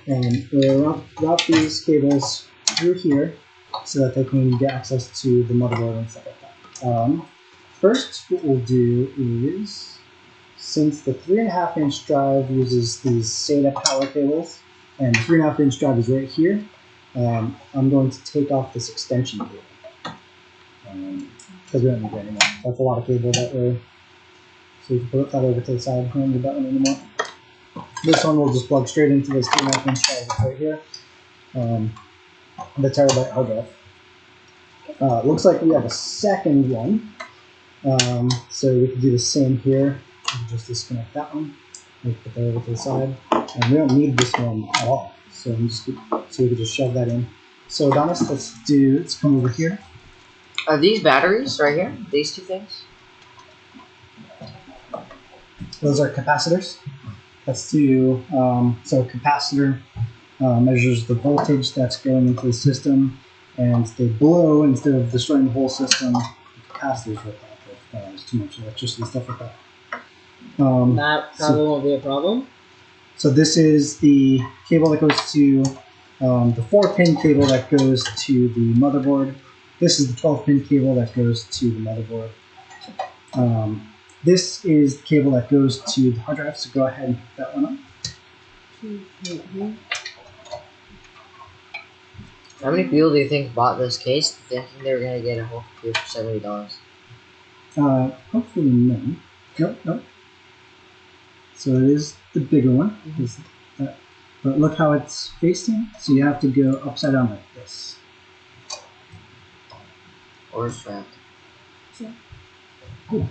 And we'll route these cables through here so that they can get access to the motherboard and stuff like that. first, what we'll do is, since the 3.5-inch drive uses these SATA power cables, and the 3.5-inch drive is right here, I'm going to take off this extension cable. Because we don't need it anymore. That's a lot of cable that way. So you can put that over to the side. We don't need that one anymore. This one will just plug straight into this 3.5-inch drive right here. The terabyte hard drive. Looks like we have a second one. So we can do the same here. Just disconnect that one. We put that over to the side. And we don't need this one at all. So we can just shove that in. So Adonis, let's come over here. Are these batteries right here? These two things? Those are capacitors. That's to, so capacitor measures the voltage that's going into the system, and they blow instead of destroying the whole system. The capacitors rip off if there's too much electricity, stuff like that. That probably won't be a problem. So this is the cable that goes to the 4-pin cable that goes to the motherboard. This is the 12-pin cable that goes to the motherboard. This is the cable that goes to the hard drive, so go ahead and pick that one up. How many people do you think bought this case thinking they were going to get a whole computer for $70? Hopefully none. Nope. So it is the bigger one. But look how it's facing. So you have to go upside down like this. Or strapped. Sure. Cool.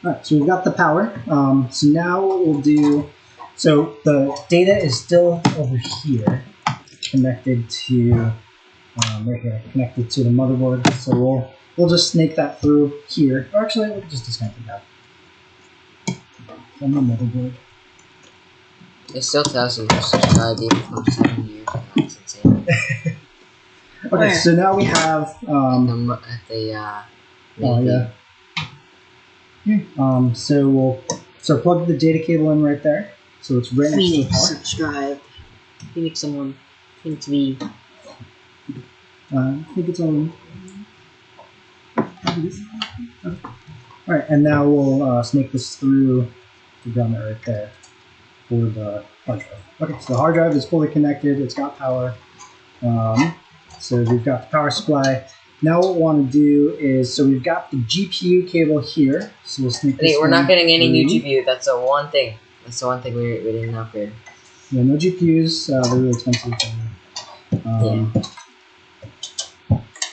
Alright, so we've got the power. So now what we'll do, so the data is still over here, connected to, right here, connected to the motherboard. So we'll just snake that through here. Or actually, we'll just disconnect it now. From the motherboard. It still tells you to subscribe even from 7 years now. It's insane. Okay, so now we have so plug the data cable in right there. So it's right next to the power. Subscribe. Phoenix V. I think it's all. Alright, and now we'll snake this through the grommet right there for the hard drive. Okay, so the hard drive is fully connected, it's got power. So we've got the power supply. Now what we want to do is, so we've got the GPU cable here. So we'll snake this we're not getting any new through. GPU, that's the one thing. That's the one thing we didn't upgrade. Yeah, no GPUs, they're really expensive.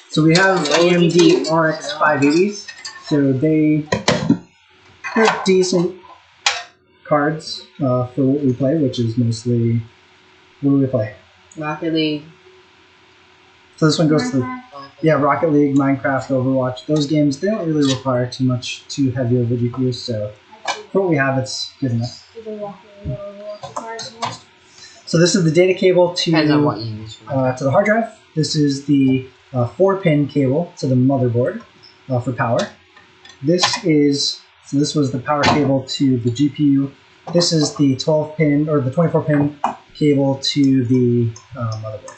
So we have AMD RX 580s. So they're decent cards for what we play, which is mostly, what do we play? Rocket League. So this one goes to Rocket League, Minecraft, Overwatch. Those games, they don't really require too heavy of a GPU, so for what we have, it's good enough. So this is the data cable to what you use for to the hard drive. This is the 4-pin cable to the motherboard for power. This was the power cable to the GPU. This is the 12-pin or the 24-pin cable to the motherboard.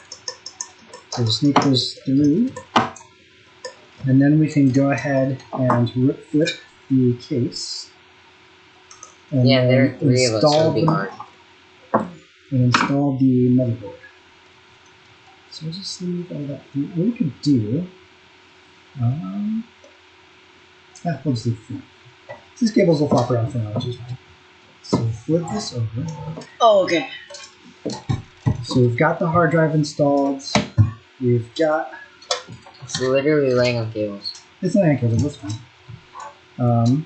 So we'll sneak those through, and then we can go ahead and flip the case. And there are 3 of us, so it'll be hard. And install the motherboard. So we'll just leave all that. What we could do, we'll just leave it. These cables will flop around for now, which is fine. So flip this over. Oh, okay. So we've got the hard drive installed. We've got. It's literally laying on cables. It's not cables, that's fine.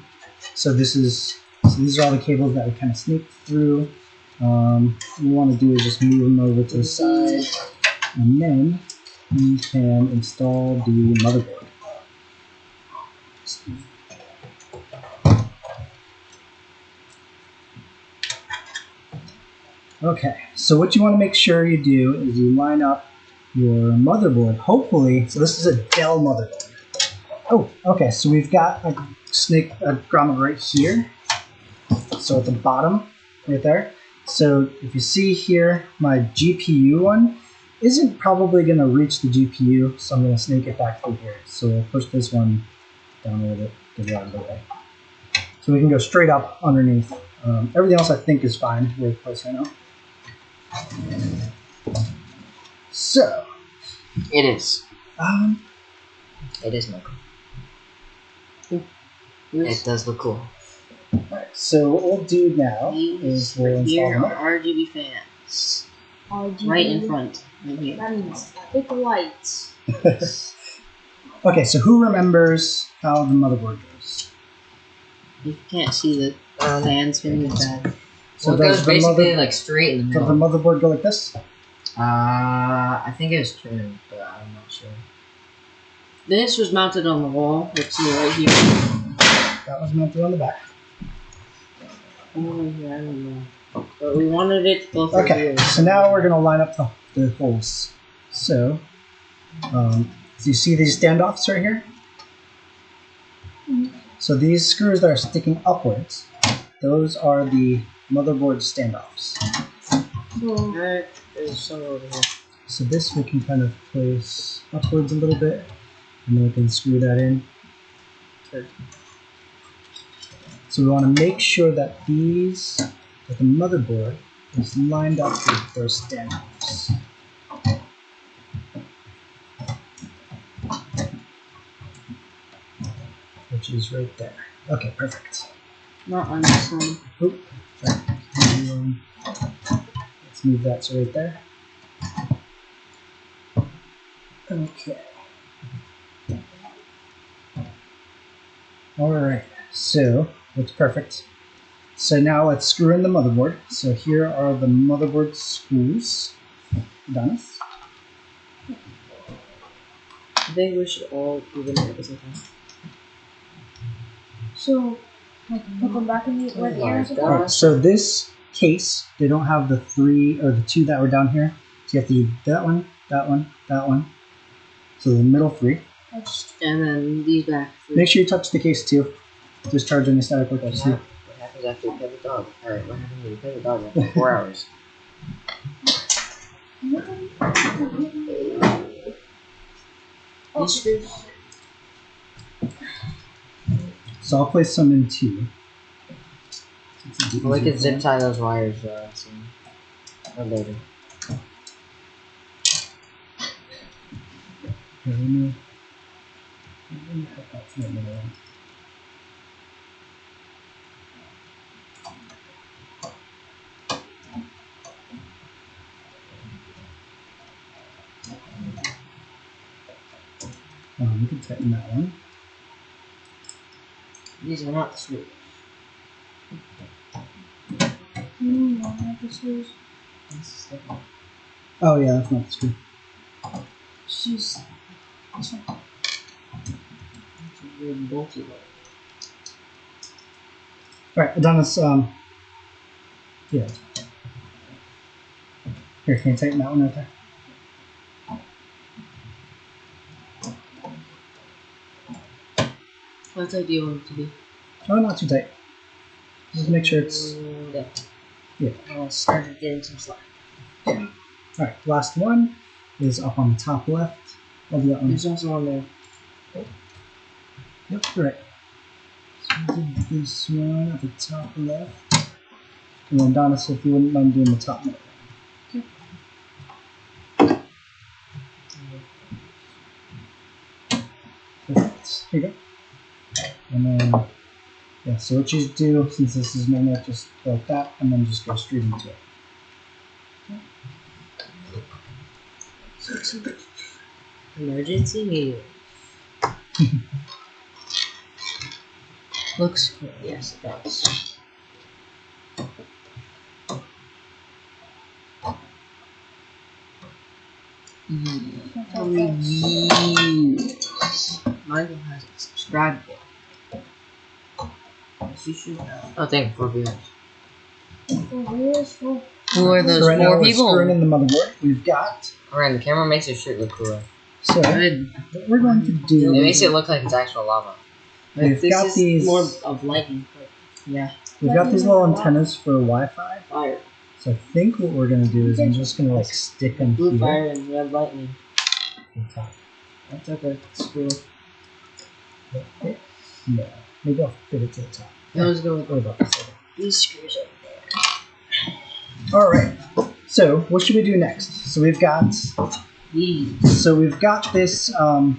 So these are all the cables that we kind of sneaked through. What we want to do is just move them over to the side, and then we can install the motherboard. Okay, so what you want to make sure you do is you line up your motherboard, hopefully, so this is a Dell motherboard. Oh, okay, so we've got a grommet right here, so at the bottom, right there. So if you see here, my GPU one isn't probably going to reach the GPU, so I'm going to snake it back through here. So we'll push this one down a little bit, get it out of the way. So we can go straight up underneath. Everything else I think is fine with place right now. So. It is. Um, It is look. This It does look cool. Alright, so what we'll do now is we'll right install here them. are RGB fans. RGB. Right in front. Right here. That means pick lights. Okay, so who remembers how the motherboard goes? You can't see the fan spinning bad. So it does goes the basically like straight in the Does the middle. motherboard go like this? I think it was turned, but I'm not sure. This was mounted on the wall. Let's see right here. That was mounted on the back. Oh, yeah, I don't know. But we wanted it to go through Okay, here. so now we're going to line up the holes. So, do you see these standoffs right here? So these screws that are sticking upwards, those are the motherboard standoffs. So Alright, there's some over here. So this we can kind of place upwards a little bit, and then we can screw that in. Good. So we want to make sure that the motherboard is lined up with those standoffs. Which is right there. Okay, perfect. Not on this one. Oop, sorry. Let's move that to right there. Okay. Alright, so that's perfect. So now let's screw in the motherboard. So here are the motherboard screws. Done. I think we should all do them at the same time. So, like, put them back in the where the air is. Alright, so this case, they don't have the 3 or the 2 that were down here. So you have to do that one, that one, that one. So the middle 3. And then these back. Make sure you touch the case too. Discharge any static What electricity. happens after you pet the dog? Alright, what happens when you pet the dog after 4 hours? These screws. So I'll place some in too. Well, we could zip tie those wires soon. Or later. Here, let me put that to the middle one. We can tighten that one. These are not the screws. Not the screws. Oh yeah, that's not the screw. She's this one. It's a weird bulky one. Alright, Adonis, yeah. Here, can you tighten that one right there? What size do you want it to be? Oh, not too tight. Just make sure it's... Yeah. Yeah. I started getting some slack. Alright, last one is up on the top left. I'll do that one. There's also one there. Yep, right. So we'll do this one at the top left. And then Adonis, if you wouldn't mind doing the top middle. Perfect. Here you go. And then, yeah, so what you do, since this is magnet, just go like that, and then just go straight into it. Emergency meeting. Looks cool. Yes, it does. Michael hasn't subscribed yet. Yes, you should have. Oh, thank you for viewers. Who are those So right now four we're people? screwing in the motherboard. We've got. Alright, the camera makes your shirt look cooler. So Good. what we're going to do. It makes it look like it's actual lava. We've This got is these. more of lightning. But yeah. We've got these little antennas for Wi-Fi. Fire. So I think what we're gonna do is I'm just gonna like stick them Blue here. fire and red lightning. Okay. I took a screw. Okay. No. Maybe I'll fit it to the top. Let's go with What about this? these screws over there. Alright. So what should we do next? So we've got These. So we've got this. Well,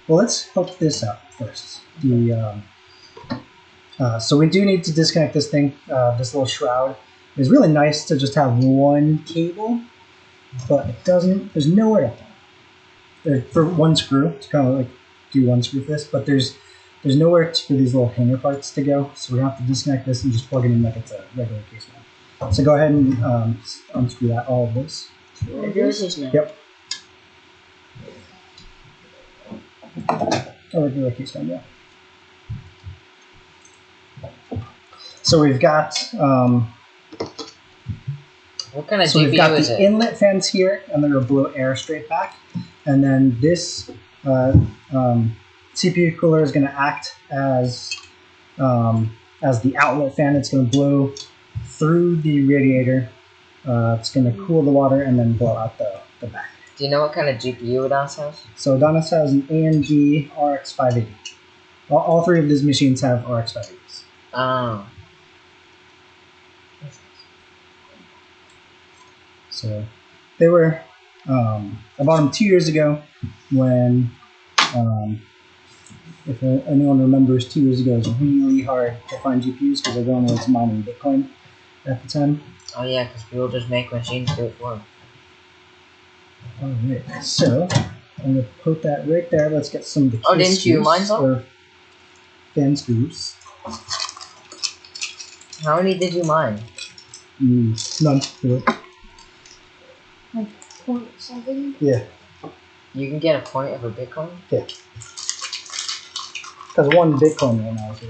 let's hook this up first. So we do need to disconnect this thing, this little shroud. It's really nice to just have one cable, but it doesn't. There's nowhere for one screw to kind of like do one screw for this, but there's nowhere for these little hanger parts to go. So we're gonna have to disconnect this and just plug it in like it's a regular case mount. So go ahead and unscrew that. All of this. Regular case mount. Yep. A regular case mount, yeah. So we've got What kind of so we've GPU got is the it? inlet fans here, and they're gonna blow air straight back. And then this CPU cooler is gonna act as the outlet fan. It's gonna blow through the radiator. It's gonna cool the water and then blow out the back. Do you know what kind of GPU Adonis has? So Adonis has an AMD RX 580. All three of these machines have RX 580s. Oh. So they were, I bought them 2 years ago when, if anyone remembers, 2 years ago it was really hard to find GPUs because everyone was mining Bitcoin at the time. Oh yeah, because people just make machines do it for them. Alright, so I'm going to put that right there. Let's get some of the Oh, key didn't you screws, mine some? or fan screws. How many did you mine? None. Really. Like 0.7. Yeah. You can get a point of a Bitcoin? Because one Bitcoin right now is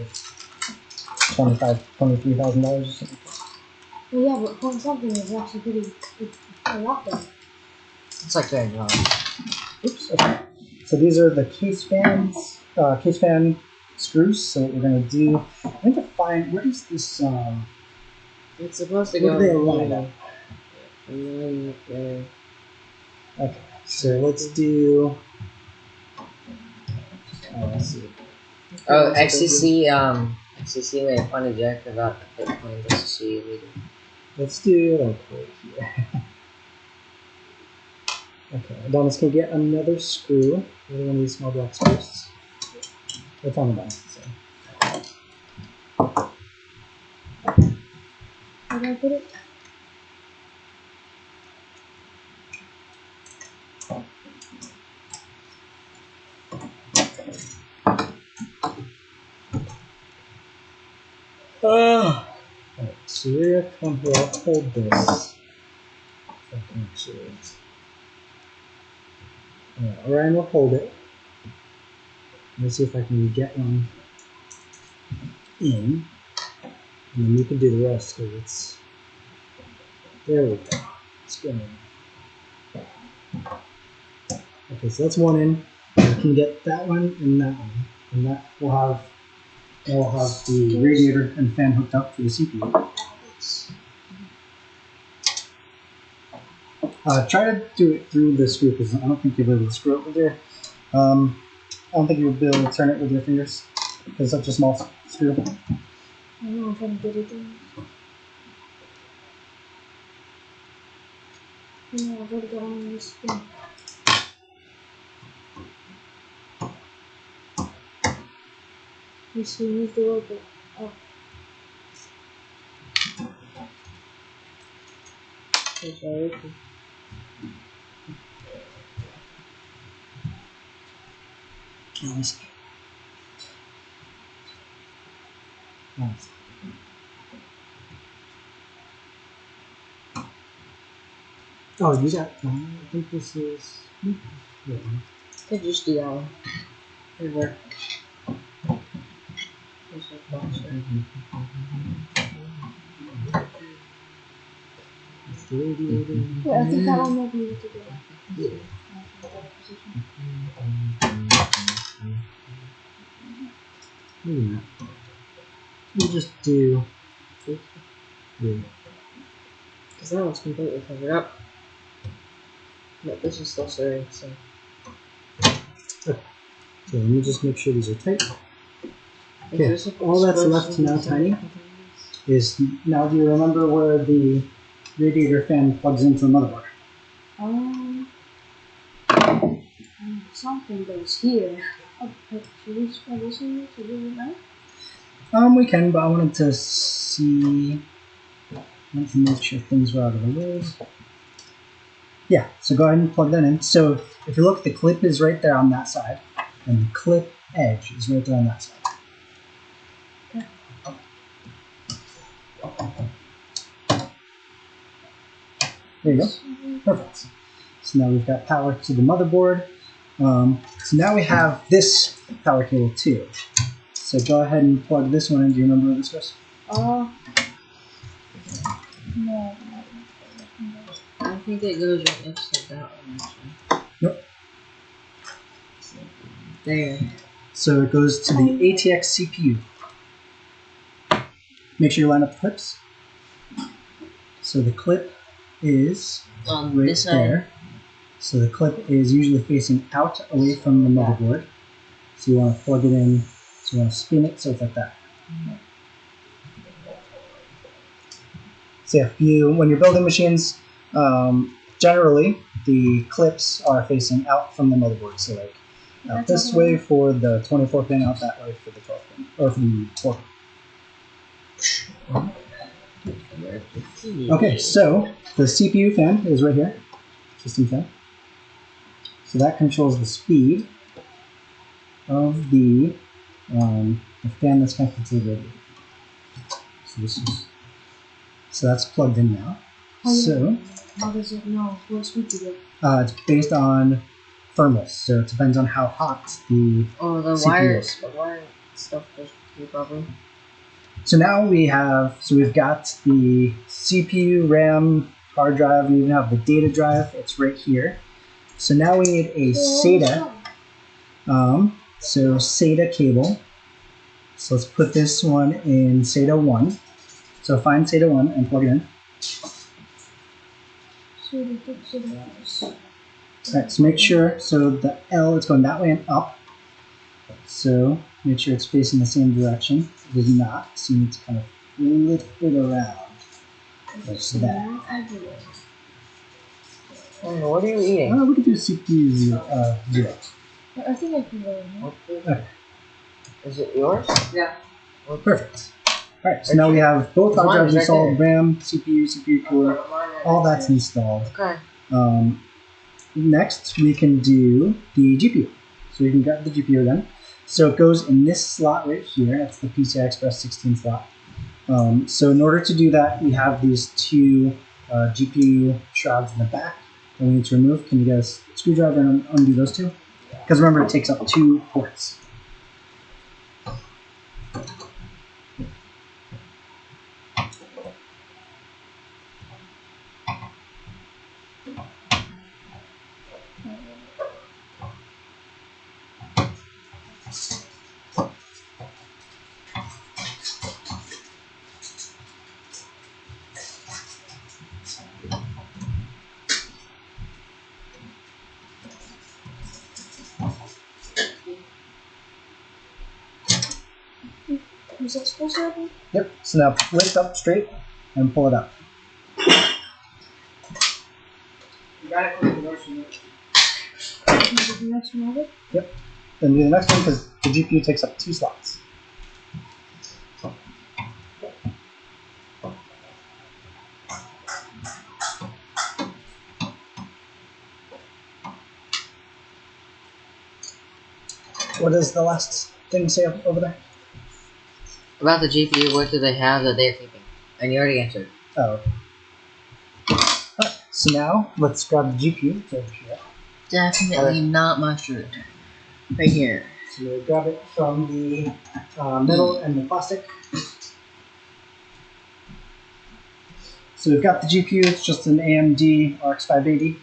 worth $23,000 or something. Well, yeah, but 0.something is actually pretty. It's a lot though. It's like $200. Oops. Okay. So these are the case fans, case fan screws. So what we're gonna do, I need to find where is this. It's supposed to Where go. do they align up? Align up there. Okay. So let's do. Let's see. Oh, XCC made a funny joke about Bitcoin versus C illegal. Let's do like right here. Okay. Adonis can get another screw. Another one of these small black screws. It's on the bottom. So. Where do I put it? Alright, so we're gonna come here. I'll hold this. If I can actually. Ryan will hold it. Let's see if I can get one in. And then you can do the rest because it's. There we go. It's going in. Okay, so that's one in. I can get that one and that one. And that will have the radiator and fan hooked up for the CPU. Try to do it through the screw because I don't think you'll be able to screw it with your. I don't think you'll be able to turn it with your fingers because it's such a small screw. I don't know if I'm good at doing it. No, I've already got one of this thing. You see, move the robot up. It's alright. Nice. Nice. Oh, you got. I think this is. Yeah. Could just do that one. It'd work. Just like that, sure. Wait, I think that one might be able to go. Yeah. Maybe not. We'll just do. Yeah. Because that one's completely covered up. But this is still stirring, so. So let me just make sure these are tight. Is Okay, this all that's supposed left to be now, something? Tiny, is now do you remember where the radiator fan plugs into the motherboard? Something goes here. Oh, wait, should we spell this one? Should we do that? We can, but I wanted to see. I wanted to make sure things were out of the way. Yeah, so go ahead and plug that in. So if you look, the clip is right there on that side, and the clip edge is right there on that side. There you go. Perfect. So now we've got power to the motherboard. So now we have this power cable too. So go ahead and plug this one in. Do you remember where this goes? No. I think it goes right next to that one, actually. Nope. There. So it goes to the ATX CPU. Make sure you line up the clips. So the clip is On right this side. there. So the clip is usually facing out away from the motherboard. So you want to plug it in. So you want to spin it so it's like that. So yeah, when you're building machines, generally the clips are facing out from the motherboard. So like out this way for the 24 pin, out that way for the 12 pin, or for the 4 pin. Okay, so the CPU fan is right here, system fan. So that controls the speed of the fan that's connected to the radiator. So that's plugged in now. How does it know what speed to get? It's based on thermals, so it depends on how hot the the CPU wire stuff goes through probably. So now we've got the CPU, RAM, hard drive, we even have the data drive. It's right here. So now we need a SATA. So SATA cable. So let's put this one in SATA 1. So find SATA 1 and plug it in. Alright, so make sure, so the L is going that way and up. So make sure it's facing the same direction. It is not, so you need to kind of lift it around. Like that. What are you eating? We could do CPU 0. I think I can go in. Okay. Is it yours? Yeah. Perfect. Alright, so now we have both hard drives installed, RAM, CPU cooler, all that's installed. Okay. Next, we can do the GPU. So we can grab the GPU again. So it goes in this slot right here. That's the PCI Express 16 slot. So in order to do that, we have these two GPU shrouds in the back that we need to remove. Can you guys screwdriver and undo those two? Because remember, it takes up 2 ports. Was that supposed to happen? Yep. So now lift up straight and pull it up. You gotta click the next one. The next one over? Yep. Then do the next one because the GPU takes up 2 slots. What does the last thing say up over there? About the GPU, what do they have that they're keeping? And you already answered. Oh. Alright, so now let's grab the GPU. It's over here. Definitely not mustard. Right here. So we grab it from the metal and the plastic. So we've got the GPU. It's just an AMD RX 580,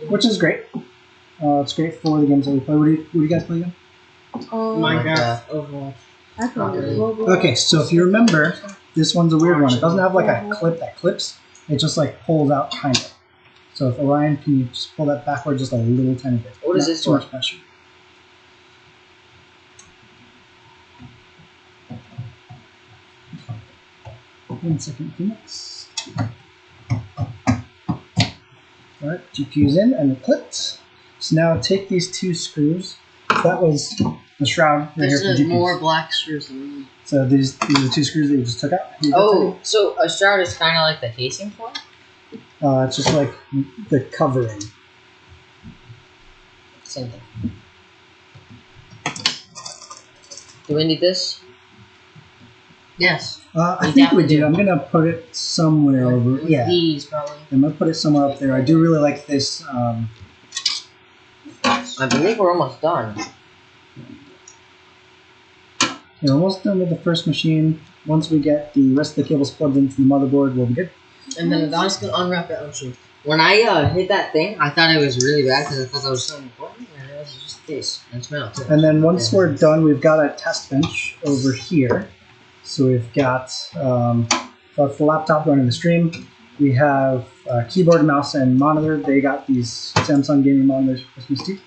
which is great. It's great for the games that we play. What do you guys play again? Minecraft, Overwatch. I probably Okay, so if you remember, this one's a weird one. It doesn't have like a clip that clips. It just like pulls out kind of. So if Orion, can you just pull that backward just a little tiny bit? What is Not this too for? much pressure. 1 second, Phoenix. Alright, GPU's in and it clipped. So now take these 2 screws. So that was the shroud right There's here for GPUs. more black screws than me. So these are the 2 screws that you just took out. Oh, so a shroud is kind of like the casing for it? It's just like the covering. Same thing. Do we need this? Yes. I think we do. I'm going to put it somewhere over. Yeah. These probably. I'm going to put it somewhere up there. I do really like this. I believe we're almost done. We're almost done with the first machine. Once we get the rest of the cables plugged into the motherboard, we'll be good. And then Adonis can unwrap it. When I hit that thing, I thought it was really bad because I thought that was so important, and it was just taste and smell too. And then once we're done, we've got a test bench over here. So we've got the laptop running the stream. We have keyboard, mouse, and monitor. They got these Samsung gaming monitors for Christmas too.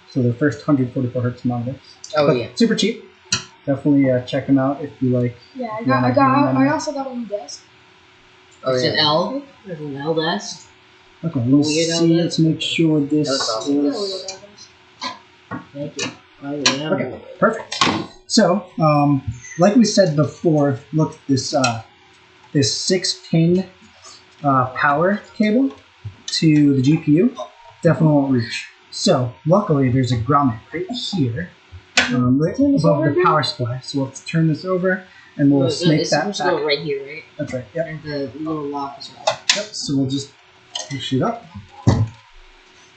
So the first 144 hertz monitors. Oh but yeah, super cheap. Definitely check them out if you like. Yeah, I also got one desk. oh It's yeah. an L. There's an L desk. Okay, let's Weird see. on that. Let's make sure this That's awesome. is. Thank you. I am. Okay, perfect. So, like we said before, look, this 6-pin power cable to the GPU definitely won't reach. So, luckily, there's a grommet right here, right above the power supply. So we'll have to turn this over, and we'll snake it's that supposed to go back. right here, right? That's right. Yep. And the little lock as well. Yep. So we'll just push it up,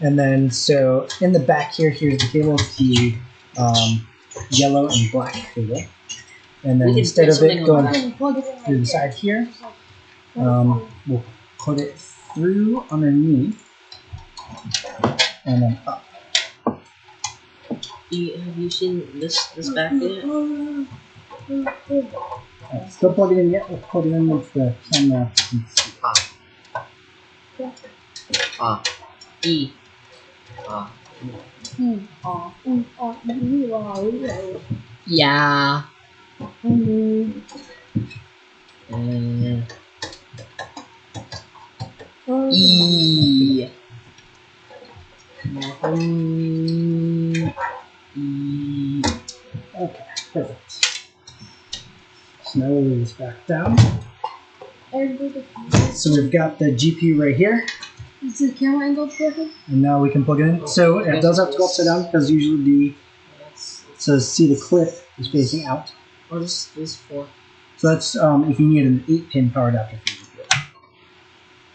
and then so in the back here, here's the cable, the yellow and black cable, and then We can instead put of it something going on I can plug it in right through the here. side here, Just like right we'll put it through underneath, and then up. Have you seen this back yet? Alright, still plug it in yet. We'll plug it in with the camera. E. Yeah. E. Okay, perfect. So now we'll move this back down. So we've got the GPU right here, Is the camera angled correctly? and now we can plug it in. So it does have to go upside down because usually the see the clip is facing out. Or this 4. So that's if you need an 8-pin power adapter for your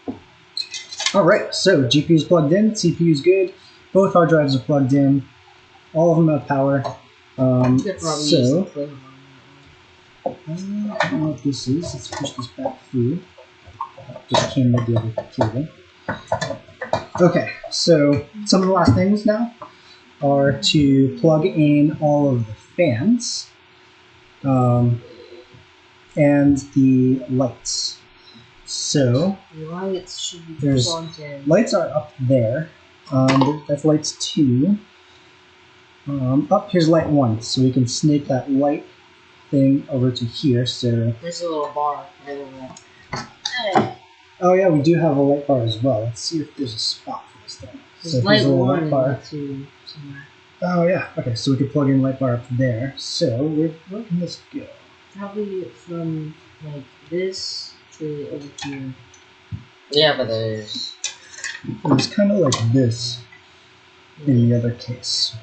GPU. Alright, so GPU is plugged in, CPU is good, both hard drives are plugged in, all of them have power. So, I don't know what this is. Let's push this back through. Just came with the other cable. Okay, so some of the last things now are to plug in all of the fans and the lights. So Lights should be there's plugged in. lights are up there. That's lights 2. Up here's light 1, so we can snake that light thing over to here. So There's a little bar right over there. oh yeah, we do have a light bar as well. Let's see if there's a spot for this thing. There's So if light there's a little 1 light and bar. light 2 somewhere. Oh yeah. Okay, so we could plug in light bar up there. So where can this go? Probably from like this to over here. Yeah, but there's. It's kind of like this in the other case.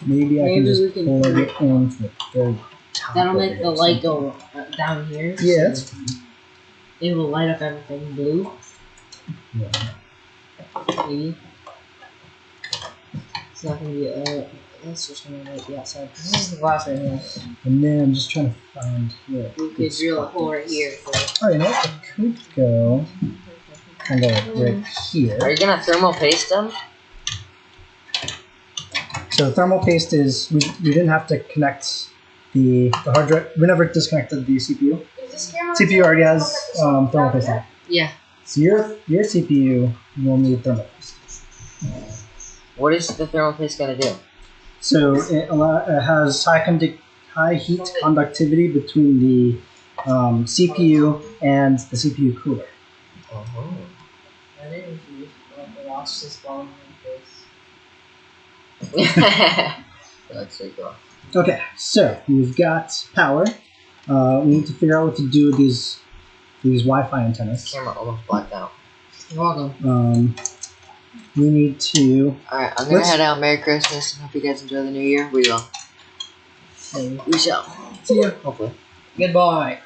Maybe I can Maybe just we can plug it into the very top. That'll of make it the or light something. go down here. Yeah, so that's fine. it will light up everything blue. Yeah. Maybe. It's not gonna be it's just gonna light the outside. This is the glass right here. And then I'm just trying to find where. We could drill a hole right here. Oh, you know what? It could go kind of like right here. Are you gonna thermal paste them? So thermal paste is we didn't have to connect the hard drive. We never disconnected the CPU. Is this camera CPU already has thermal paste on it. Yeah. So your CPU will need thermal paste. What is the thermal paste gonna do? So it has high heat conductivity between the CPU and the CPU cooler. Oh. I didn't use watch this ball like That's pretty cool. Okay, so we've got power. We need to figure out what to do with these Wi-Fi antennas. Camera almost blacked out. You're welcome. We need to. Alright, I'm gonna head out. Merry Christmas. Hope you guys enjoy the new year. We will. We shall. See ya. Hopefully. Goodbye.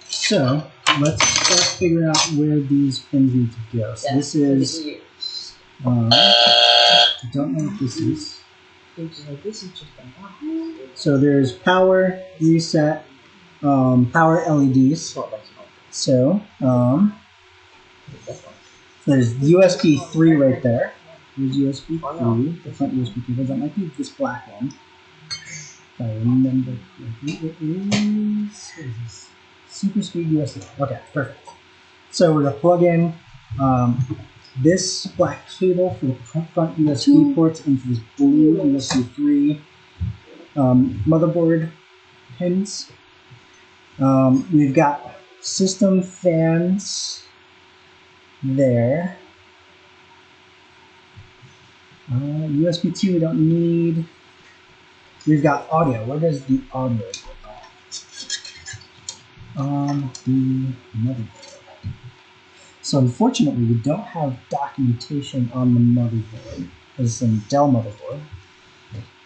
So let's start figuring out where these pins need to go. So this is. I don't know what this is. This is just So there's power, reset, power LEDs. So there's USB 3 right there. There's USB 3, the front USB cable. That might be this black one. If I remember correctly, it is. What is this? Super speed USB. Okay, perfect. So we're gonna plug in this black cable for the front USB ports into this blue USB 3 motherboard pins. We've got system fans there. USB 2 we don't need. We've got audio. Where does the audio go? On the motherboard. So unfortunately, we don't have documentation on the motherboard. This is a Dell motherboard.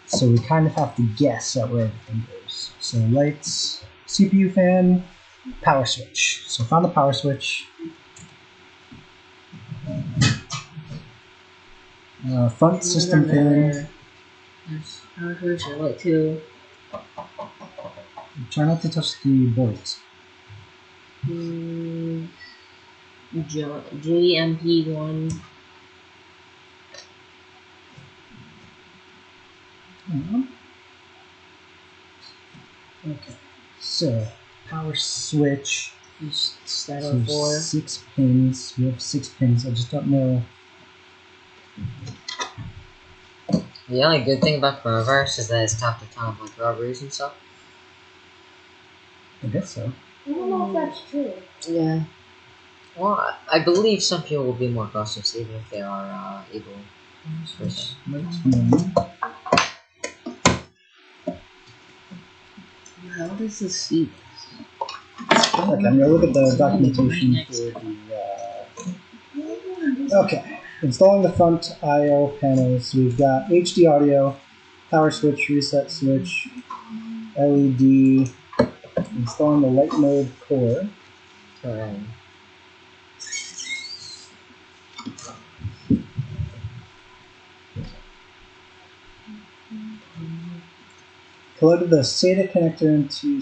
So we kind of have to guess at where everything goes. So lights, CPU fan, power switch. So found the power switch. Front system pin. There's power switch and light too. Try not to touch the boards. JMP1. Okay, so power switch. Start So on 4. 6 pins. We have 6 pins. I just don't know. The only good thing about coronavirus is that it's stopped a ton of like robberies and stuff. I guess so. I don't know if that's true. Yeah. Well, I believe some people will be more cautious even if they are able. Lights on. How does this see? Okay, I'm gonna look at the documentation for the. Okay, installing the front I/O panels. We've got HD audio, power switch, reset switch, LED. Installing the light mode core. Alright. Plug the SATA connector into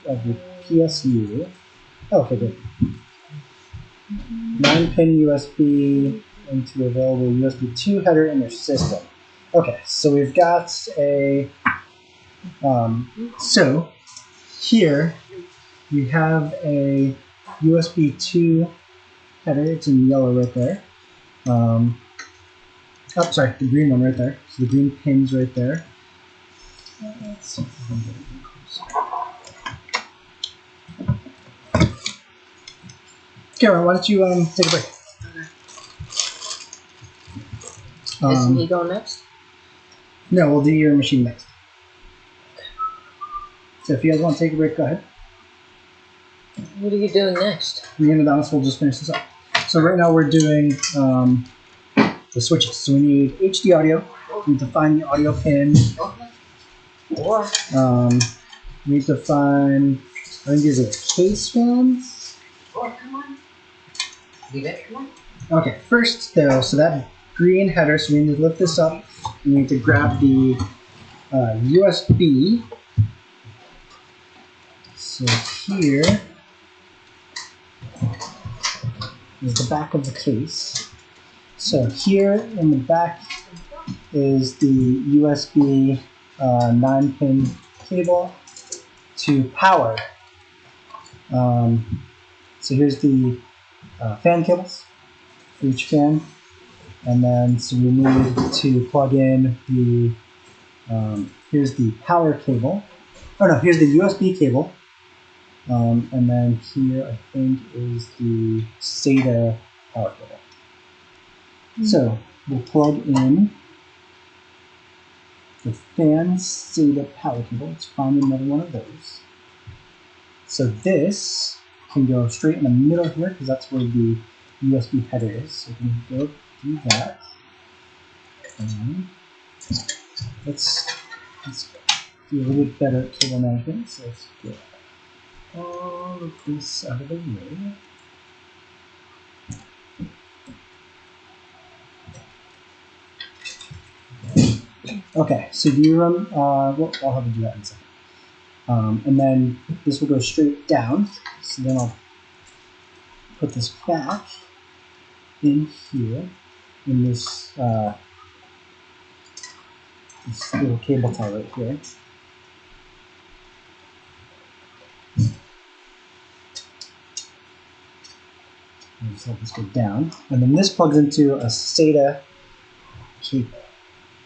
of the PSU. Oh, okay, good. 9-pin USB into available USB 2 header in your system. Okay, so we've got a. So here we have a USB 2 header. It's in yellow right there. Oh, sorry, the green one right there. So the green pin's right there. Let's see if I can get it closer. Karen, why don't you take a break? Okay. Isn't he going next? No, we'll do your machine next. So if you guys want to take a break, go ahead. What are you doing next? We're going to dance, we'll just finish this up. So right now we're doing the switches. So we need HD audio. We need to find the audio pin. We need to find, I think these are case fans. Come on. Leave it, come on. Okay, first though, so that green header, so we need to lift this up. We need to grab the USB. So here is the back of the case. So here in the back is the USB 9-pin cable to power. So here's the fan cables for each fan, and then so we need to plug in the here's the power cable Oh no, here's the USB cable. And then here I think is the SATA power cable. So we'll plug in the fan SATA power cable. Let's find another one of those. So this can go straight in the middle here because that's where the USB header is. So we can go do that. And let's do a little bit better at cable management. So let's get all of this out of the way. Okay, so do you run, well, I'll have to do that in a second. And then this will go straight down. So then I'll put this back in here in this, this little cable tie right here. And just let this go down. And then this plugs into a SATA cable,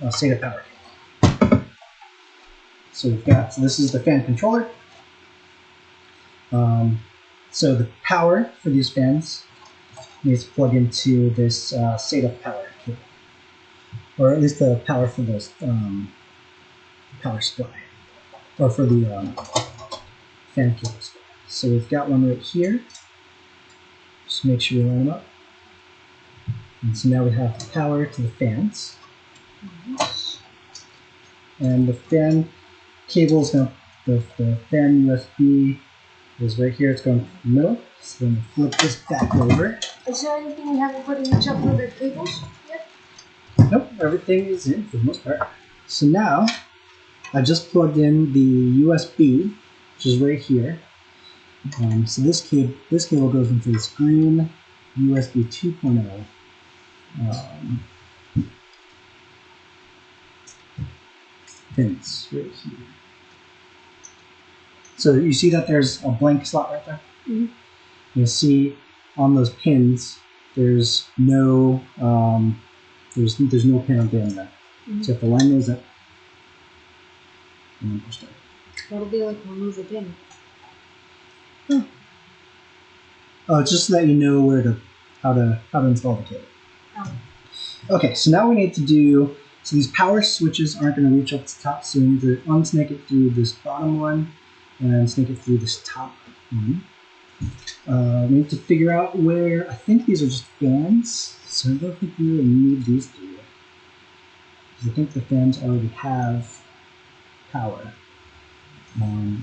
a SATA power cable. So we've got, so this is the fan controller. So the power for these fans needs to plug into this SATA power cable, or at least the power for this power supply, or for the fan cable supply. So we've got one right here. Just make sure you line them up. And so now we have the power to the fans. And the fan cable is going to, the fan USB is right here. It's going to the middle. So then we flip this back over. Is there anything we haven't put in each of the cables yet? Nope, everything is in for the most part. So now I just plugged in the USB, which is right here. So this cable goes into this green USB 2.0 pins right here. So you see that there's a blank slot right there? Mm-hmm. You'll see on those pins there's no there's no pin on the end of that. Mm-hmm. So you have to line those up and then push that. That'll be like remove a pin. Oh, it's just so that you know where to how to install the cable. Oh. Okay, so now we need to do, so these power switches aren't going to reach up to the top, so we need to unsnake it through this bottom one and snake it through this top one. We need to figure out where, I think these are just fans, so I don't think we really need these three. Because I think the fans already have power.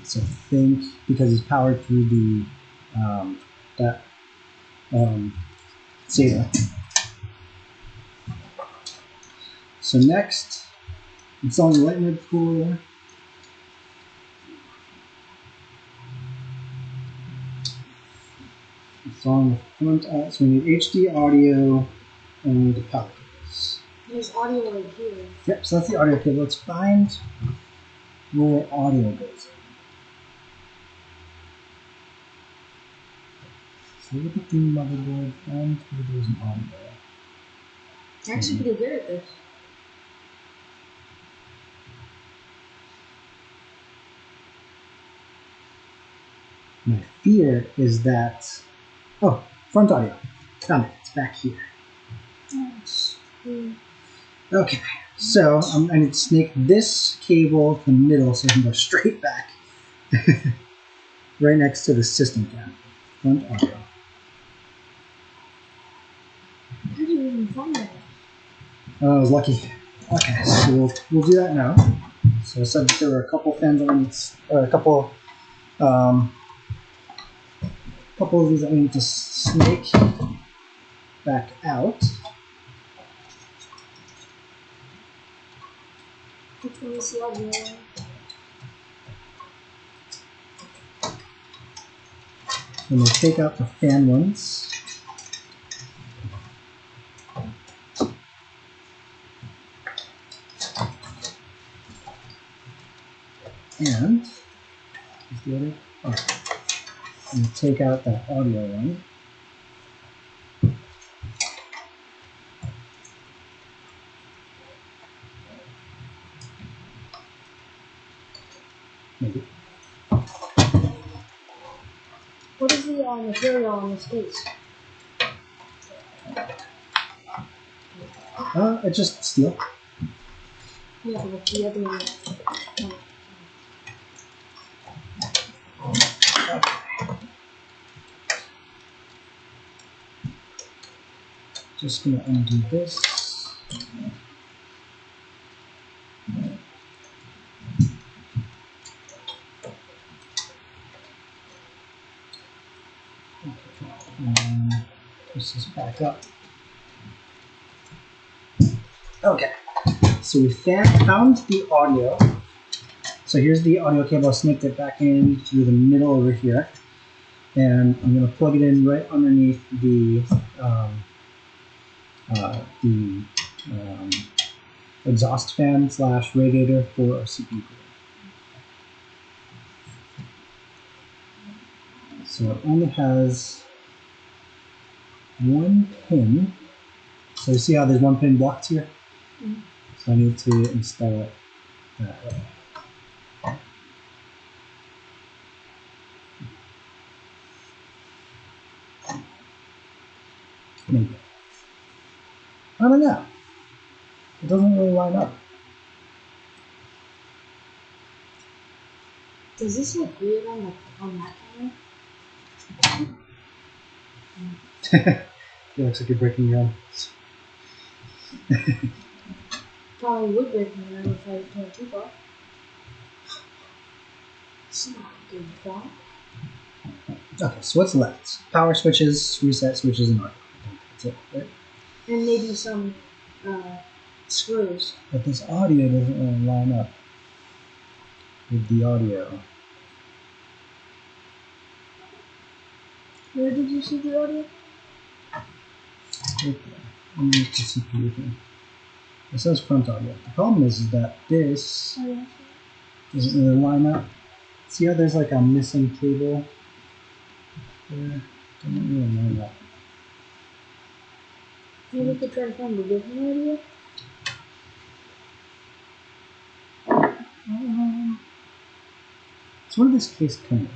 So I think because it's powered through the SATA. So next, installing the lightning cooler. Installing the front, so we need HD audio and the power cables. There's audio right here. Yep, so that's the audio cable. Let's find where audio goes in. So look at the motherboard and where there's an audio. You're actually pretty good at this. My fear is that, oh, front audio. Found it, it's back here. Okay, so I need to snake this cable to the middle so it can go straight back. Right next to the system fan. Front audio. How did you even find that? Oh, I was lucky. Okay, so we'll do that now. So I said that there were a couple fans that we need, or a couple of these that we need to snake back out. Which one is the audio one? And we'll take out the fan ones. And is the other? Oh, and take out that audio one. Maybe. What is the material on this case? It's just steel. Yeah, but the other one. Just gonna undo this. And this is back up. Okay, so we found the audio. So here's the audio cable. I snipped it back in through the middle over here. And I'm going to plug it in right underneath the exhaust fan / radiator for our CPU cooler. So it only has one pin. So you see how there's one pin blocked here? Mm-hmm. So I need to install it that way. Maybe. I don't know. It doesn't really line up. Does this look weird on that camera? It looks like you're breaking your own. Probably would break my arm if I turned too far. It's not a good thought. Okay, so what's left? Power switches, reset switches, and audio. That's it, right? And maybe some screws. But this audio doesn't really line up with the audio. Where did you see the audio? Okay, underneath the CPU thing. It says front audio. The problem is that this doesn't really line up. See how there's like a missing cable there? Doesn't really line up. Maybe we could try to find a different audio. So what did this case come with?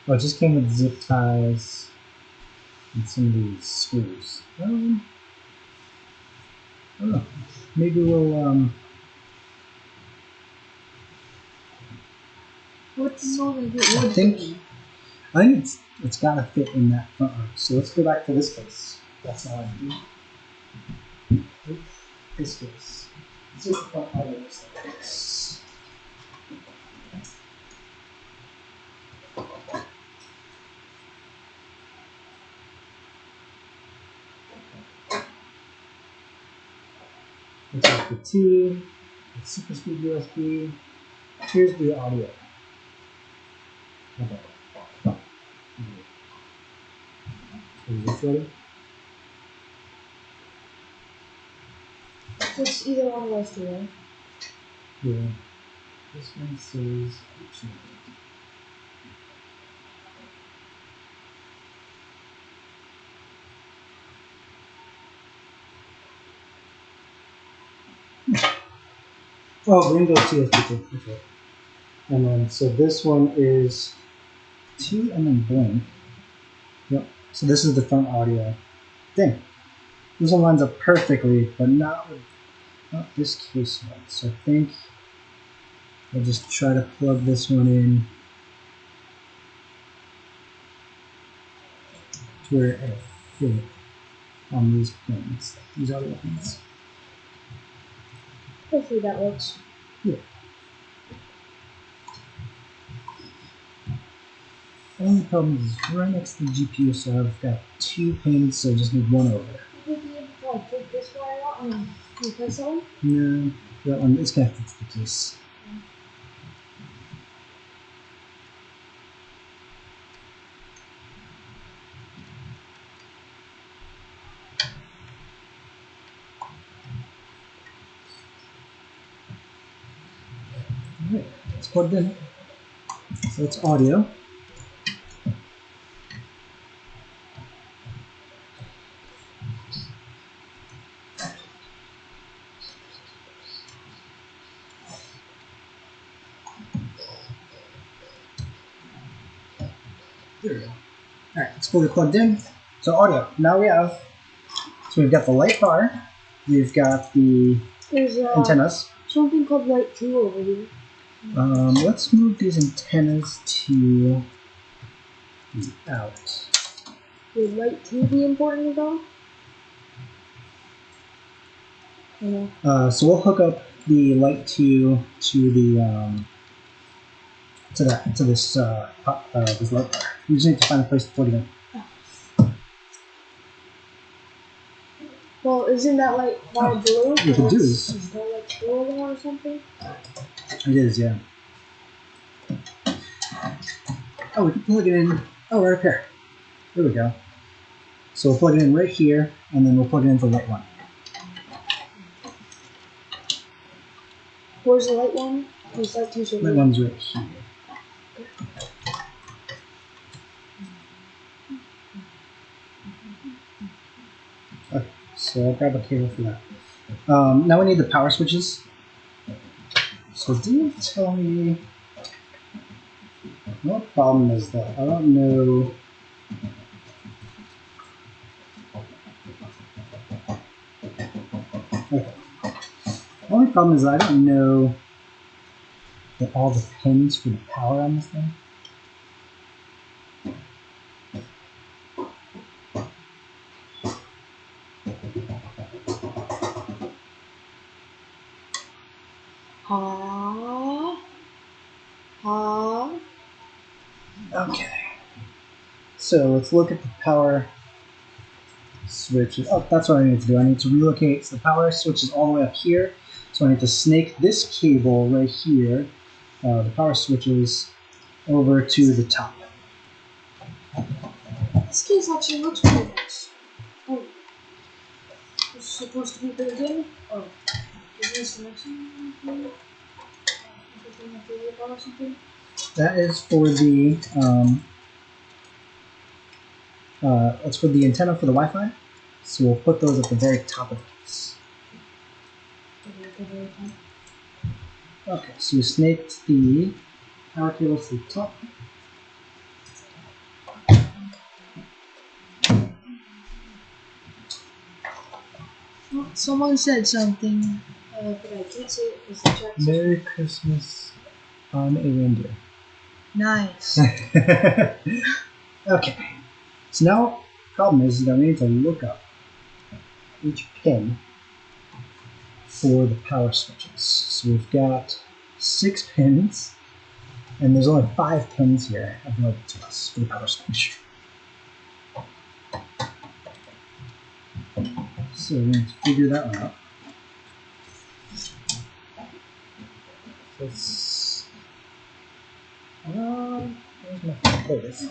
Oh, it just came with zip ties and some of these screws. I don't know. Maybe we'll What's all the I think it's gotta fit in that front arm. So let's go back to this case. That's not what I do. This case. This is the front audio looks like this. Looks like the T, the super speed USB. Here's the audio. Okay. Is this ready? So it's either one of those two, right? Yeah. This one says oh, green goes TSP2. Okay. And then, so this one is 2 and then blank. Yep. So this is the front audio. Dang. This one lines up perfectly, but not this case one. So I think I'll just try to plug this one in to where it fit on these pins, these audio pins. Hopefully that works. Yeah. The only problem is right next to the GPU, so I've got 2 pins, so I just need one over there. Would you be able to take this wire out and replace that one? No, that one is connected to the case. Alright, it's plugged in. So it's audio. There we go. Alright, it's fully plugged in. So audio. Now we've got the light bar, we've got the There's antennas. something called light 2 over here. Let's move these antennas to the out. Would light 2 be important at all? Yeah. So we'll hook up the light to the to this this light bar. We just need to find a place to plug it in. Well, isn't that light bar blue? We could do this. Is that like blue or something? It is, yeah. Oh, we can plug it in. Oh, right up here. There we go. So we'll plug it in right here, and then we'll plug it into the light one. Where's the light one? Where's light 2? Light one's right here. Okay, so I'll grab a cable for that. Now we need the power switches. So do you tell me what problem is that? I don't know. Okay. The only problem is that I don't know that all the pins for the power on this thing. Okay. So let's look at the power switches. Oh, that's what I need to do. I need to relocate the power switches all the way up here. So I need to snake this cable right here, the power switches, over to the top. This case actually looks pretty nice. Oh. This is supposed to be built in? Oh. Is this the next one? Or something? That is for the that's for the antenna for the Wi-Fi. So we'll put those at the very top of the case. Okay, so we snaked the power cables to the top. Oh, someone said something, but I can't say it because the chat's Merry Christmas on a reindeer. nice. Okay, so now the problem is that we need to look up each pin for the power switches. So we've got 6 pins, and there's only 5 pins here available to us for the power switch. So we need to figure that one out. Where's my, there it is.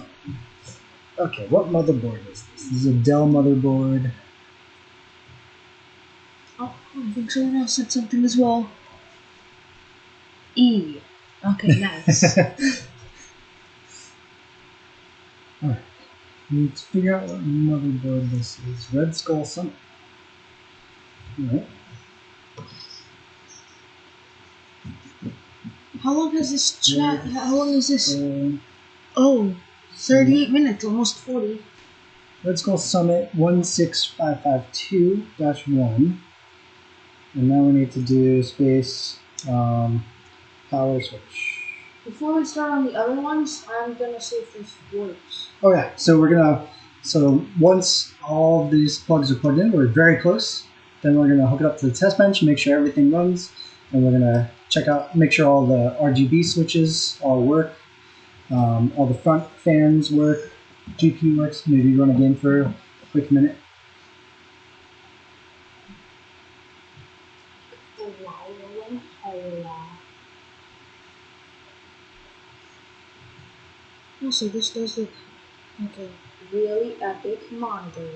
Okay, what motherboard is this? This is a Dell motherboard. Oh, I think someone else said something as well. E. Okay, nice. Alright, we need to figure out what motherboard this is. Red Skull Summit. Alright. How long has this chat? How long is this? Oh, 38 minutes, almost 40. Red Skull Summit 16552-1. And now we need to do space power switch. Before we start on the other ones, I'm gonna see if this works. Oh yeah, so once all of these plugs are plugged in, we're very close. Then we're gonna hook it up to the test bench and make sure everything runs. And we're gonna make sure all the RGB switches all work. All the front fans work. GPU works. Maybe run a game for a quick minute. Also, this does look like a really epic monitor.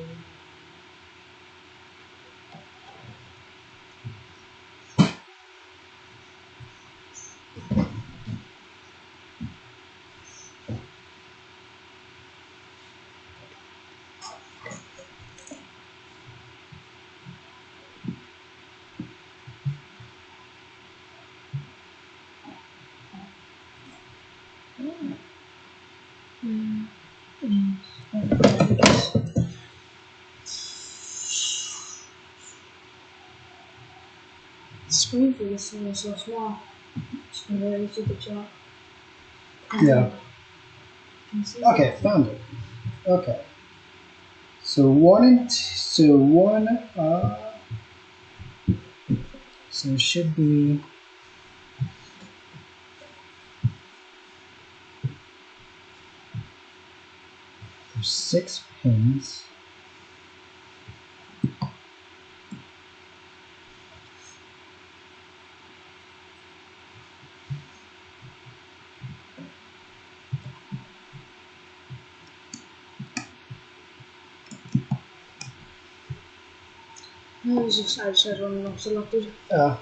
The screen for this thing is so small. Just barely see the chat. Yeah. Can you see Okay, found it. Okay. So one so it should be there's 6 pins. I just had one not selected. Yeah.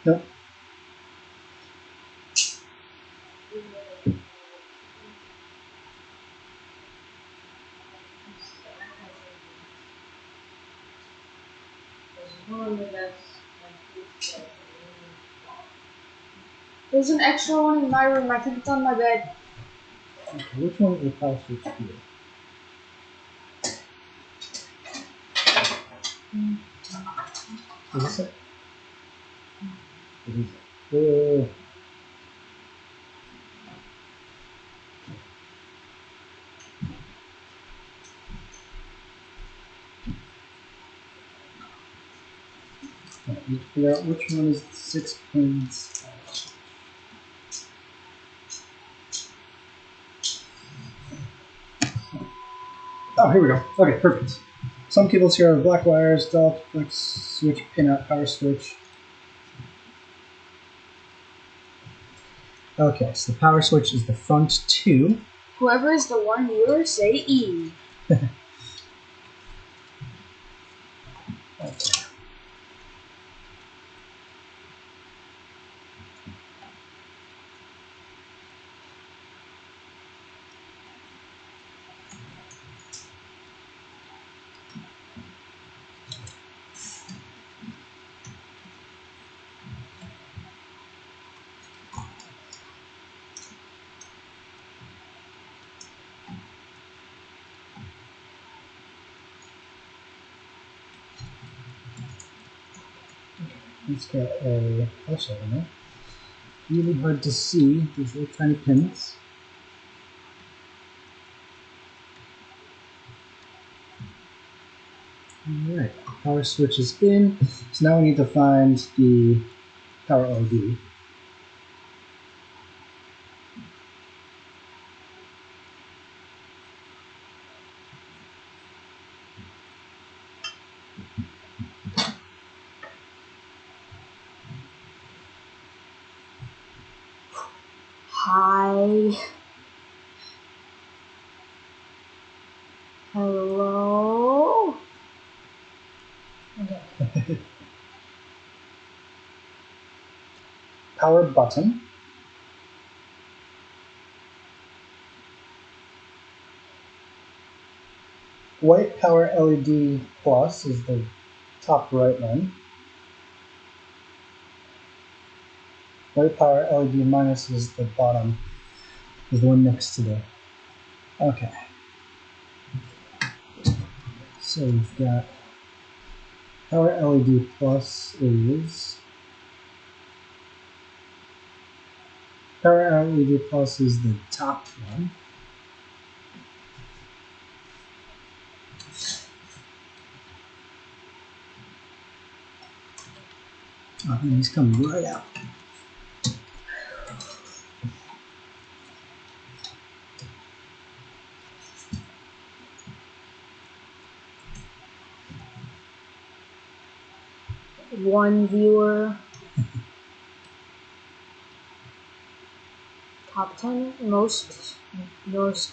Nope. There's an extra one in my room. I think it's on my bed. Okay, which one is the power switch here? Is this it? It is it. Need to figure out which one is the 6 pins. Oh, here we go. Okay, perfect. Some cables here are black wires, delta, flex switch, pin out, power switch. Okay, so the power switch is the front 2. Whoever is the one viewer, say E. Okay. It's got a flashlight in it. Really hard to see these little tiny pins. Alright, power switch is in. So now we need to find the power LED. Hi. Hello. Okay. Power button. White power LED plus is the top right one. White power LED minus is the bottom, is the one next to the. Okay. So we've got power LED plus is. Power LED plus is the top one. Oh, and he's coming right out. One viewer. Top 10 most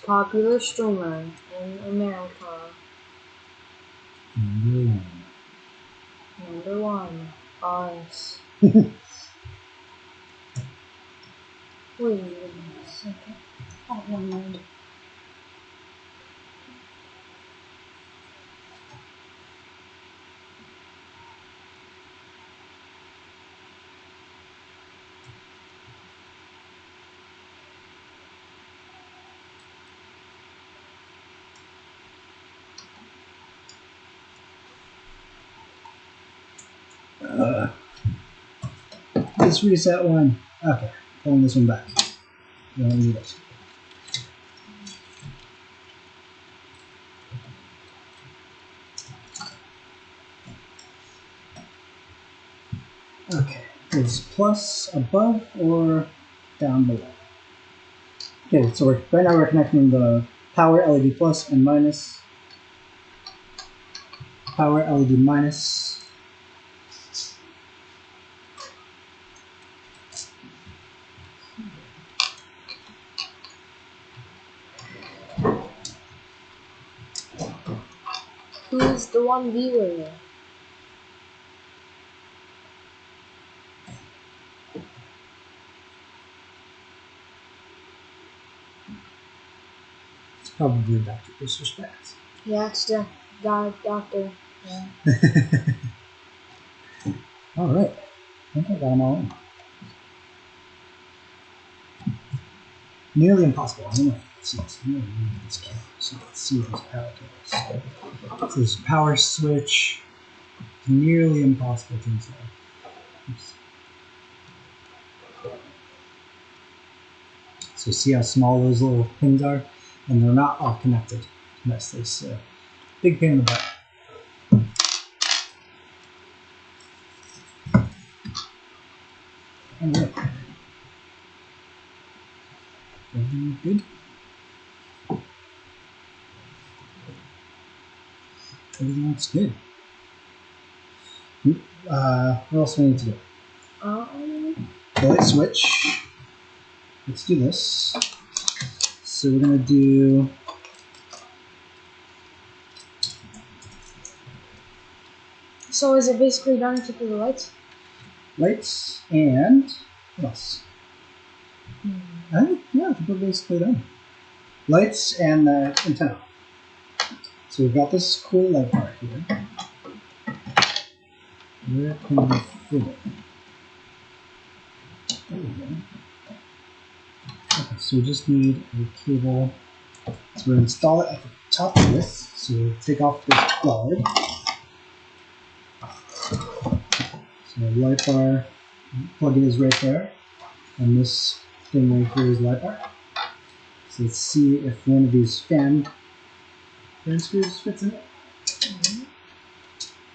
popular streamer in America. Number one, us. Wait a second. Oh, never mind. This reset one. Okay, pulling this one back. You don't need it. Okay, is plus above or down below? Okay, so right now we're connecting the power LED plus and minus. Power LED minus. Who's the one viewer? It's probably Dr. Disrespect. Yeah, it's the doctor. Yeah. Alright. I think I got them all in. Nearly impossible. I don't know if it's nearly this camera. So let's see if this power goes. So this power switch. Nearly impossible to install. Oops. So see how small those little pins are? And they're not all connected. That's this big pain in the butt. Alright. Everything good? Everything looks good. What else do we need to do? The light switch. Let's do this. So we're gonna do So is it basically done to do the lights? lights and what else? I think we're basically done. Lights and the antenna. So we've got this cool light bar here. Where can we fit it? There we go. Okay, so we just need a cable. So we'll install it at the top of this. So we'll take off this guard. So the light bar plug-in is right there. And this thing right here is the light bar. So let's see if one of these fan screws fits in it.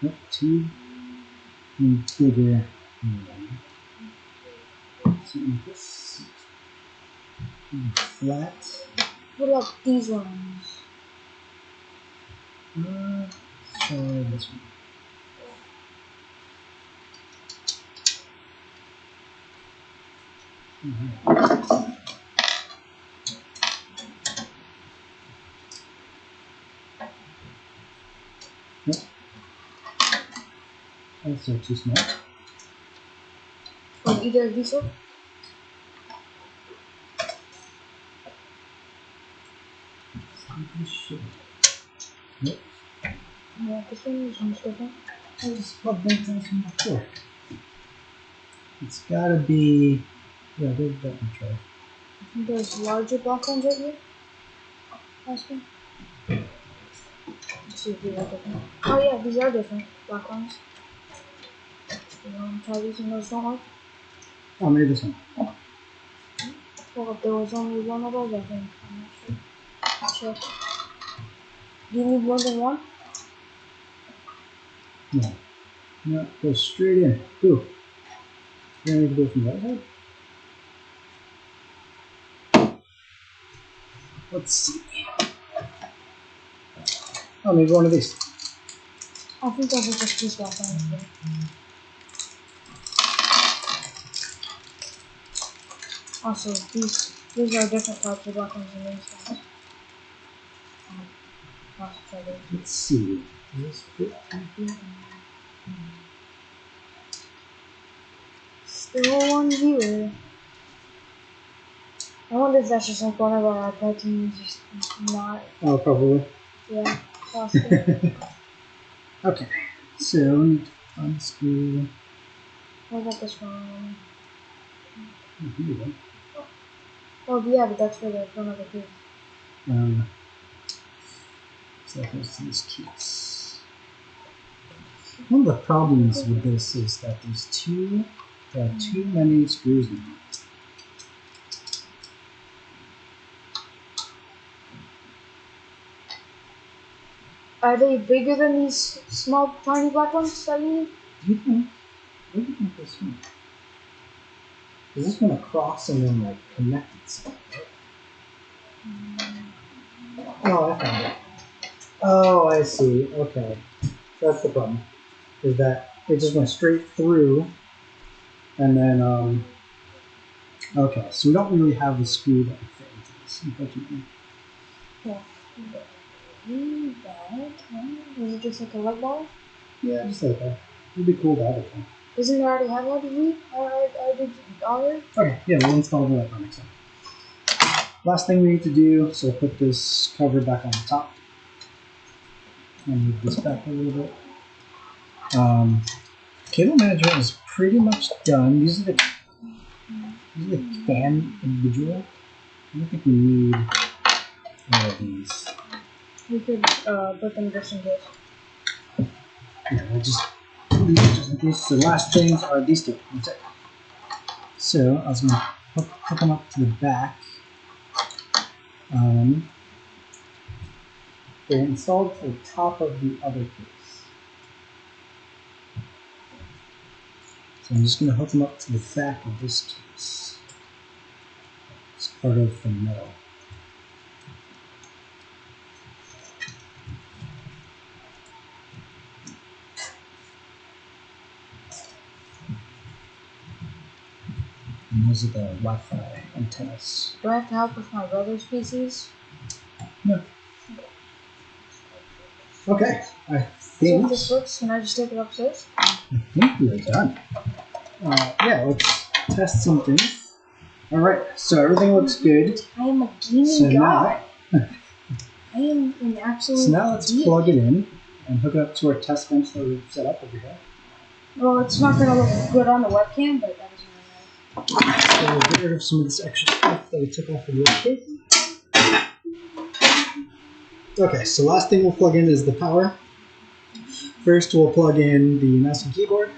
Nope, two bigger. Something like this. Flat. What about these ones? Let's try this one. Nope. Also too small. For either of these ones? Nope. Yeah, this one is much different. I just plugged into this one before. It's gotta be. Yeah, there's that one try. I think there's larger black ones right here. Last one. Let's see if these are different. Oh yeah, these are different. Black ones. You want to try these and those don't work? Oh, maybe this one. Well, if there was only one of those, I think. I'm not sure. Check. Do you need more than one? No. No, go straight in. Ooh. You're gonna need to go from the right side? Let's see. Oh, maybe one of these. I think those are just these black ones. Yeah. Also, these are different types of black ones than these guys. I'll have to try these. Let's see. Does this fit? Still one viewer. I wonder if that's just like one of our iPads just not. Oh, probably. Yeah, possibly. Okay. So, need to unscrew. What about this one? Oh, here we go. Oh, yeah, but that's for the front of the case. So that goes to this case. One of the problems with this is that there are too many screws in it. Are they bigger than these small, tiny black ones that you need? Do you think? What do you think this one? Is this gonna cross and then like connect itself? Right? Oh, I found it. Oh, I see. Okay, that's the problem. Is that it just went straight through, and then okay, so we don't really have a screw that would fit into this, unfortunately. Yeah. Is it just like a light bulb? Yeah, just like that. It'd be cool to have it. Doesn't it already have RGB? Okay, yeah, we'll install the electronics then. Last thing we need to do, so put this cover back on the top. And move this back a little bit. Cable management is pretty much done. These are the fan individual. I don't think we need all of these. We could put them just in case. Yeah, we'll just leave it just in case. The last things are these two. That's it. So I was going to hook them up to the back. They're installed to the top of the other case. So I'm just going to hook them up to the back of this case. It's part of the metal. And those are the Wi-Fi antennas. Do I have to help with my brother's PCs? No. Okay, I See think if this works. Can I just take it upstairs? we're done. Yeah, let's test some things. All right, so everything looks good. I am a gaming god. I am an absolute. So now let's plug it in and hook it up to our test bench that we've set up over here. Well, it's not going to look good on the webcam, but that doesn't really matter. So we'll get rid of some of this extra stuff that we took off of the webcam. Okay, so last thing we'll plug in is the power. First, we'll plug in the mouse and keyboard.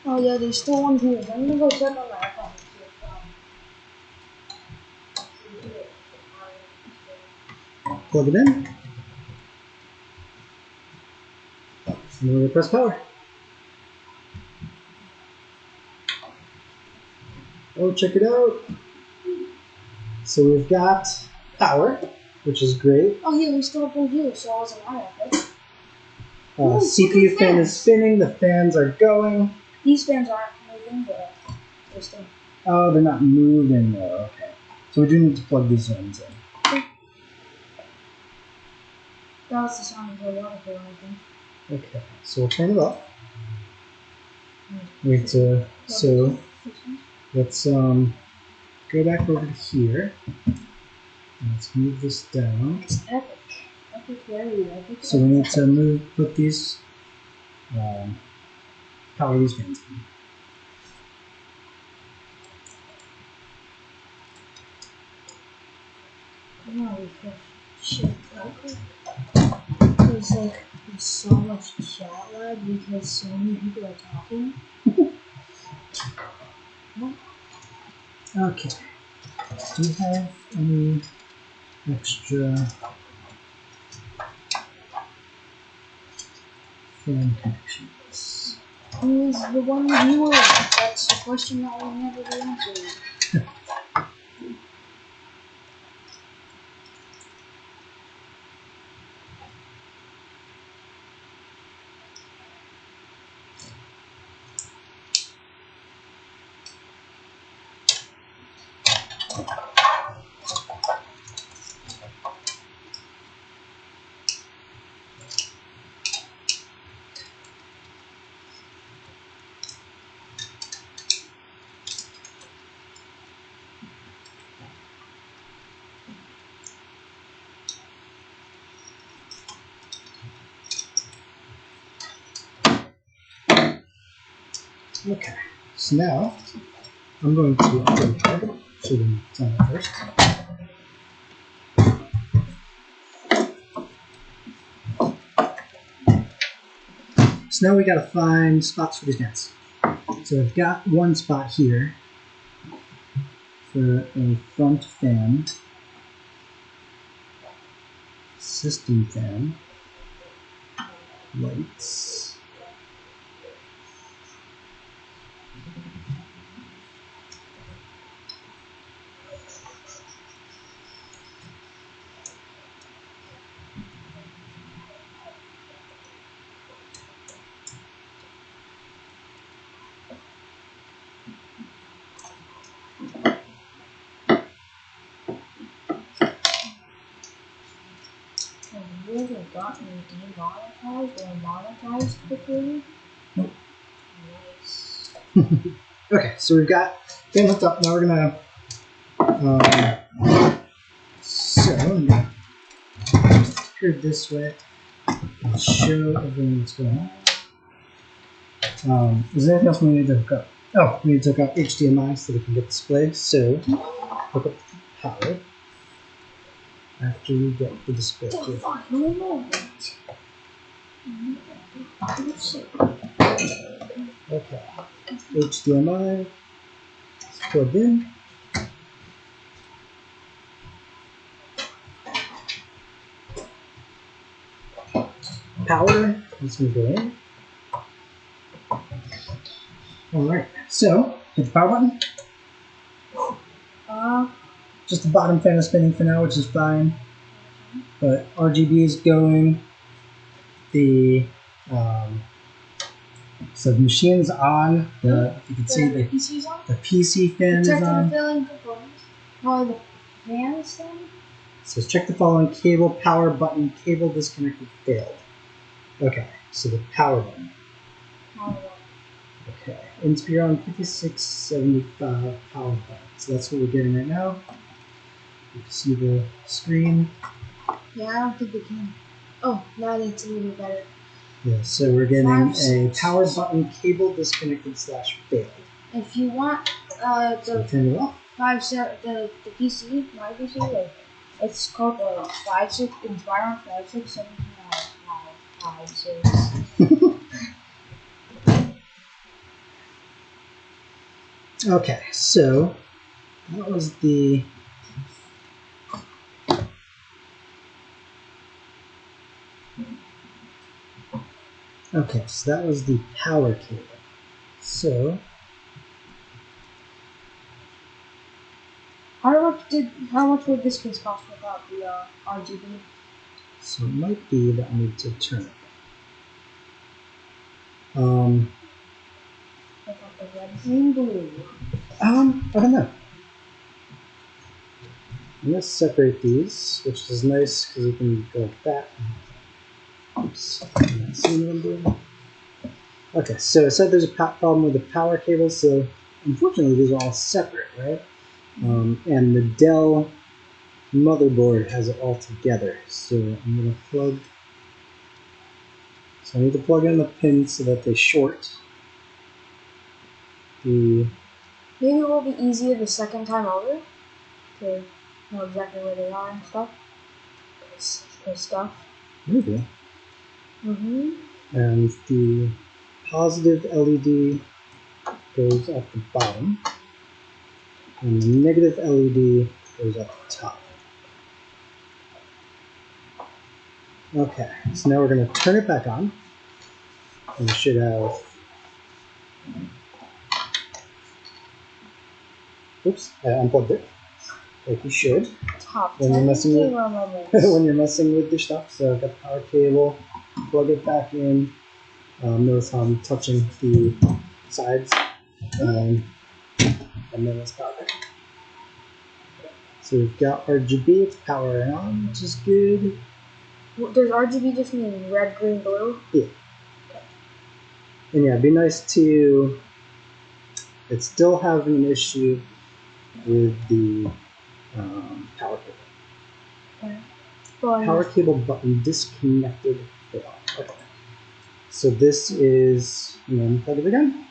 Oh yeah, there's still one here. I'm gonna go check on my iPhone. Plug it in. And then we'll press power. Oh, check it out. So we've got power, which is great. Oh yeah, we still have one here, so I wasn't on it. CPU fan is spinning, the fans are going. These fans aren't moving, but they're still. Oh, they're not moving though, okay. So we do need to plug these ones in. That was the sound of the water flow, I think. Okay, so we'll turn it off. Wait, so let's go back over to here. Let's move this down. It's epic. Epic, very epic. So we need to put these, power these fans in. No, shit. There's so much chat lag because so many people are talking. Okay. Do you have any extra fan connections? Who is the one viewer? That's a question that will never be answered. Okay, so now I'm going to auto so we can turn it first. So now we gotta find spots for these fans. So I've got one spot here for a front fan, system fan, lights. Have you ever gotten demonetized or monetized before? Nope. Nice. Okay, so we've got fan hooked up. Now we're gonna so I'm gonna here this way. I'll show everyone what's going on. Is there anything else we need to hook up? Oh, we need to hook up HDMI so we can get display. So hook up the power after you get the display. The final moment. Okay. HDMI is plugged in. Power is going to go in. Alright, so hit the power button. Just the bottom fan is spinning for now, which is fine. But RGB is going. So the machine's on. You can see the PC's on? PC fan is Protecting the on. failing components. Probably the fans then? It says check the following cable, power button, cable disconnected, failed. Okay, so the power button. Okay, Inspire on 5675 power button. So that's what we're getting right now. You can see the screen. Yeah, I don't think we can. Oh, now it's a little better. Yeah, so we're getting a 5, power button, cable disconnected / failed. If you want So turn it off. the PC, my PC, like, it's called 56 Inspire 5675. Okay, so that was the power cable. So How much would this case cost without the RGB? so it might be that I need to turn it. Without the red, green, blue. I don't know. I'm gonna separate these, which is nice because you can go like that. Oops, I'm not seeing what I'm doing. Okay, so I said there's a problem with the power cable, so unfortunately these are all separate, right? And the Dell motherboard has it all together. So I'm gonna plug. So I need to plug in the pins so that they short. Maybe it will be easier the second time over to know exactly where they are and stuff. Maybe. Mm-hmm. And the positive LED goes at the bottom, and the negative LED goes at the top. Okay, so now we're going to turn it back on, and we should have. Oops, I unplugged it. Like you should. Top When you're 10 messing with gamer moments. when you're messing with your stuff. So I've got the power cable, plug it back in. Notice how I'm touching the sides, and then it's power. So we've got RGB, it's powering on, which is good. Does RGB just mean red, green, blue? Yeah. And yeah, it'd be nice to. It's still having an issue with the power cable. Okay. Well, Power cable button disconnected. Fail. Okay. So this is. Unplug it again.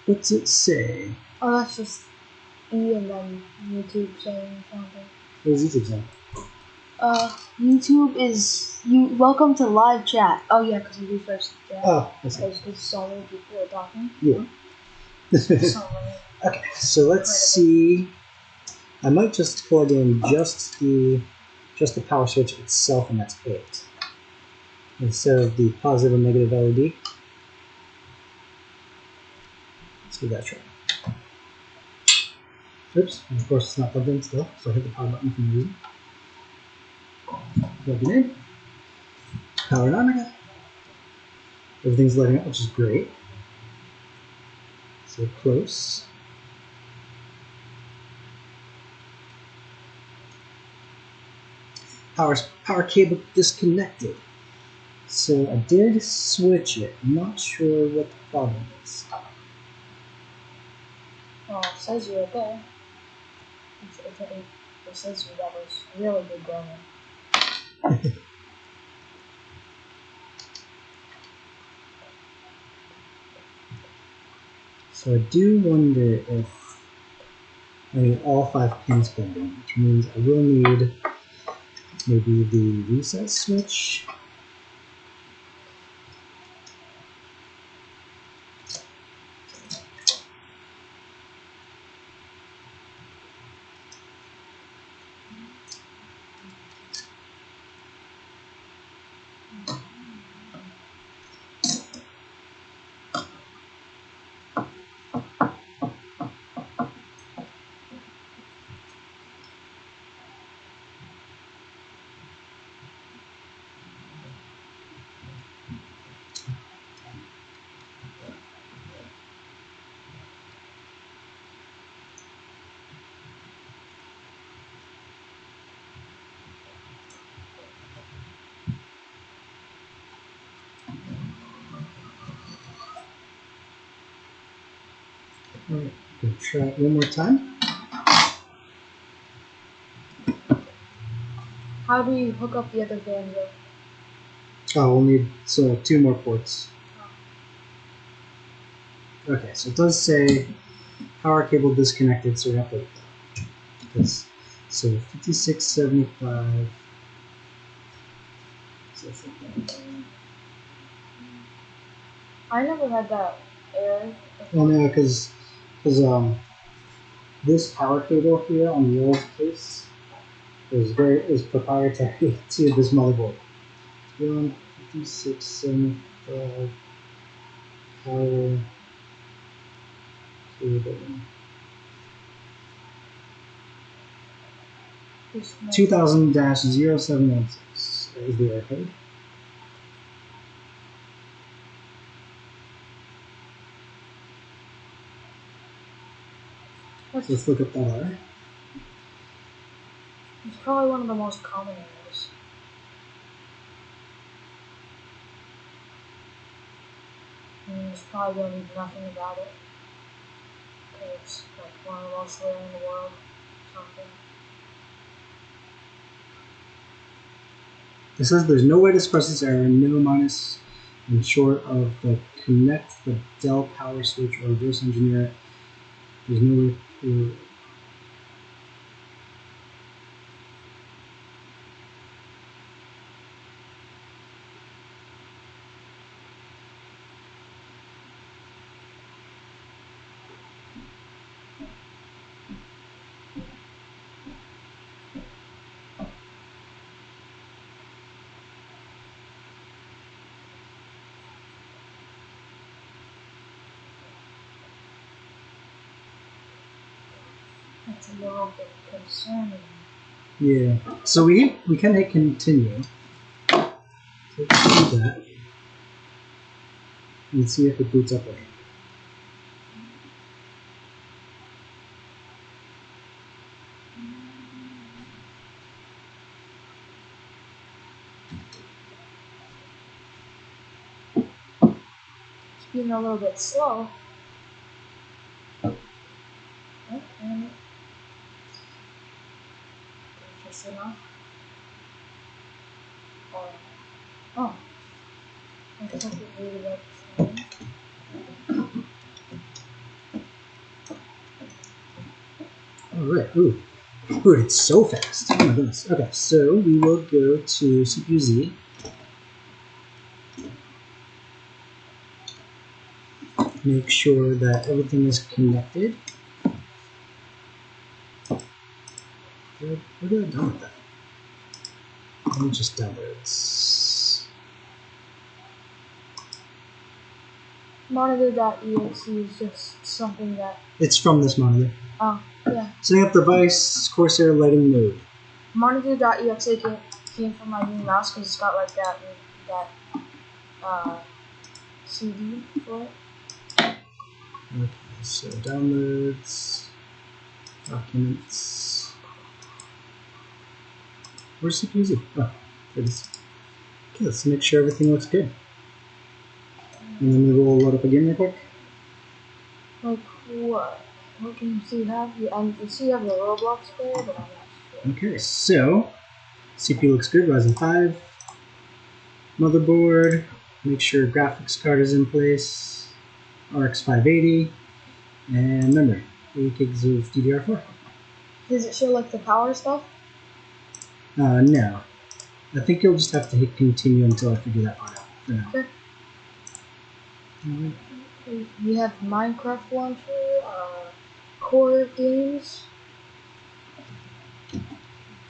What's it say? Oh, that's just E and then YouTube saying something. What does YouTube say? YouTube is welcome to live chat. Oh yeah, because you refresh the chat. Oh, I see. Because so many people are talking. Yeah. So many. Okay, so let's see. I might just plug in just the power switch itself, and that's it, instead of the positive and negative LED. Let's give that a try. Oops, and of course it's not plugged in still, so I hit the power button for no reason. Plug it in. Power it on again. Everything's lighting up, which is great. So close. Power cable disconnected. So I did switch it. I'm not sure what the problem is. Oh, it says you right there. It says you that was really good growing. So I do wonder if I need all 5 pins plugged in, which means I will need maybe the reset switch. Alright, gonna try it one more time. How do you hook up the other banjo? Oh, we'll need 2 more ports. Okay, so it does say power cable disconnected, so we have to wait this. So 5675. I never had that error. Oh no, because this power cable here on the old case is proprietary to this motherboard. 5675 power cable. 2000-0716 is the error code. So let's look up that error. It's probably one of the most common errors. And there's probably gonna be nothing about it. Okay, it's like one of the most rare in the world. Something. It says there's no way to express this error, no minus and short of the connect the Dell power switch or reverse engineer it. There's no way to. That's a little bit concerning. Yeah. So we can hit continue. So let's do that. And see if it boots up right. It's being a little bit slow. Okay. Just enough. Oh. I thought it really worked. Alright, ooh, it's so fast. Oh my goodness. Okay, so we will go to CPU-Z. Make sure that everything is connected. What did I do with that? Let me just downloads. Monitor.exe is just something that. It's from this monitor. Oh, yeah. Setting up device, Corsair lighting mode. Monitor.exe came from my new mouse because it's got like that CD for it. Okay, so downloads, documents. Where's CPU-Z? Oh, there it is. Okay, let's make sure everything looks good. And then we will load up again real quick. Like what? What games do you have? I see you have the Roblox player, but I'm not sure. Okay, so CPU looks good, Ryzen 5. Motherboard, make sure graphics card is in place. RX 580. And memory, 8 gigs of DDR4. Does it show like the power stuff? No. I think you'll just have to hit continue until I figure that part out for now. Okay. We have Minecraft launcher, core games.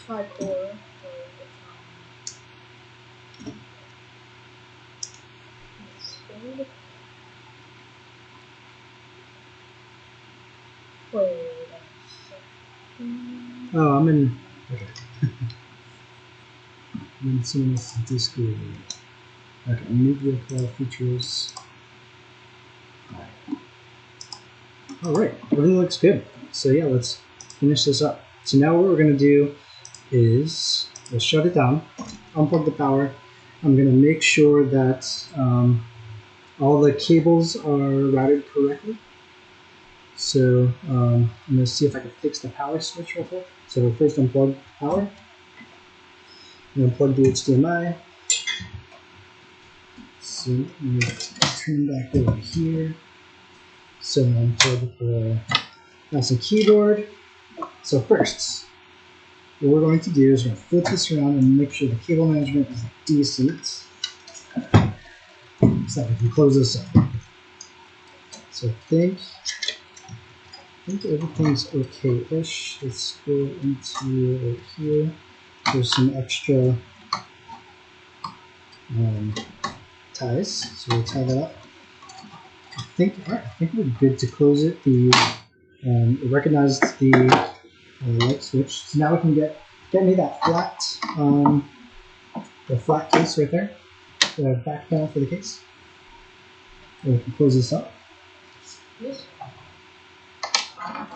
Try core. Wait a second. Oh, I'm in. Okay. I'm in someone else's Discord. Okay, new vehicle features. Alright, everything looks good. So yeah, let's finish this up. So now what we're going to do is we'll shut it down, unplug the power. I'm going to make sure that all the cables are routed correctly. So I'm going to see if I can fix the power switch real quick. So we'll first unplug power. And unplug the HDMI. So I'm going to turn back over here. So unplug the mouse and keyboard. So first, what we're going to do is we're going to flip this around and make sure the cable management is decent. So that we can close this up. So I think everything's okay-ish. Let's go into right here. There's some extra ties, so we'll tie that up. I think we're good to close it. It recognized the light switch, so now we can get me that flat, the flat case right there, the back panel for the case. And we can close this up. Yes.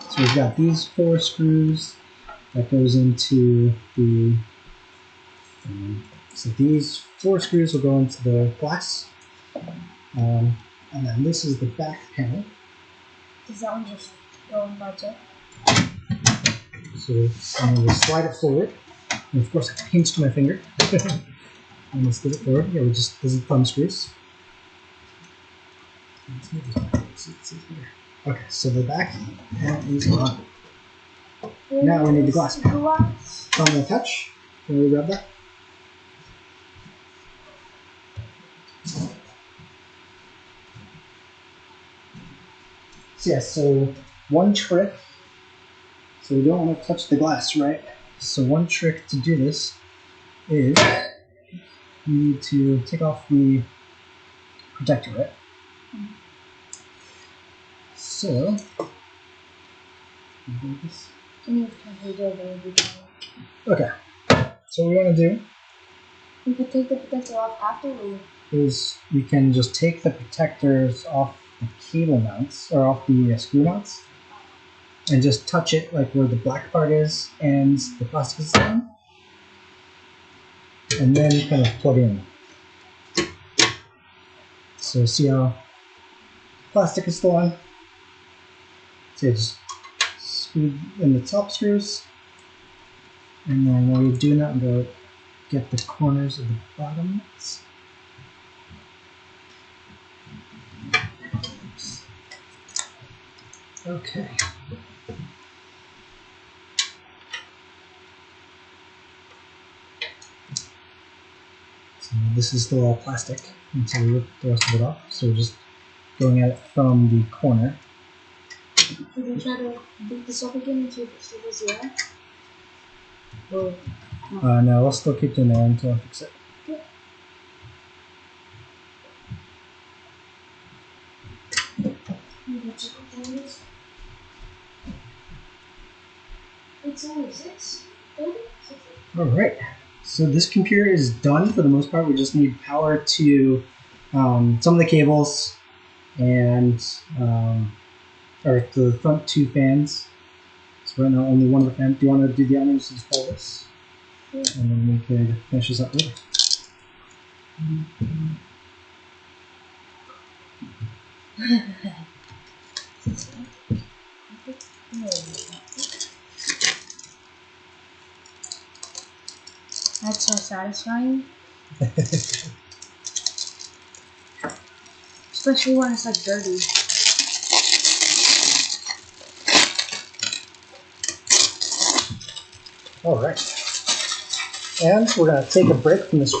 So we've got these 4 screws that goes into the. So these 4 screws will go into the glass, and then this is the back panel. Does that one just go in by itself? So I'm going to slide it forward, and of course I pinched my finger. And let's get it forward. Yeah, this is thumb screws. Let's move this back. Let's see here. Okay, so the back panel is on. Now we need the glass panel. So I'm going to touch. Can we grab that? So yeah, so one trick, so we don't want to touch the glass, right? So one trick to do this is you need to take off the protector, right? So, okay, so what we want to do You could take the protector off afterward. is we can just take the protectors off the cable mounts, or off the screw mounts, and just touch it like where the black part is and the plastic is on, and then kind of plug in. So see how plastic is still on? So you just screw in the top screws, and then while you're doing that, I'm going to get the corners of the bottoms. Oops. Okay. So this is still all plastic, and so we rip the rest of it off. So we're just going at it from the corner. Should we try to beat this up again and see if it still does the eye? Or No, we'll still keep doing that until I fix it. It's only 6. Alright, so this computer is done for the most part. We just need power to some of the cables and or the front 2 fans. So right now only one of the fans. Do you want to do the honors and just hold this? Yeah. And then we could finish this up later. That's so satisfying. Especially when it's like dirty. Alright. And we're going to take a break from the stream.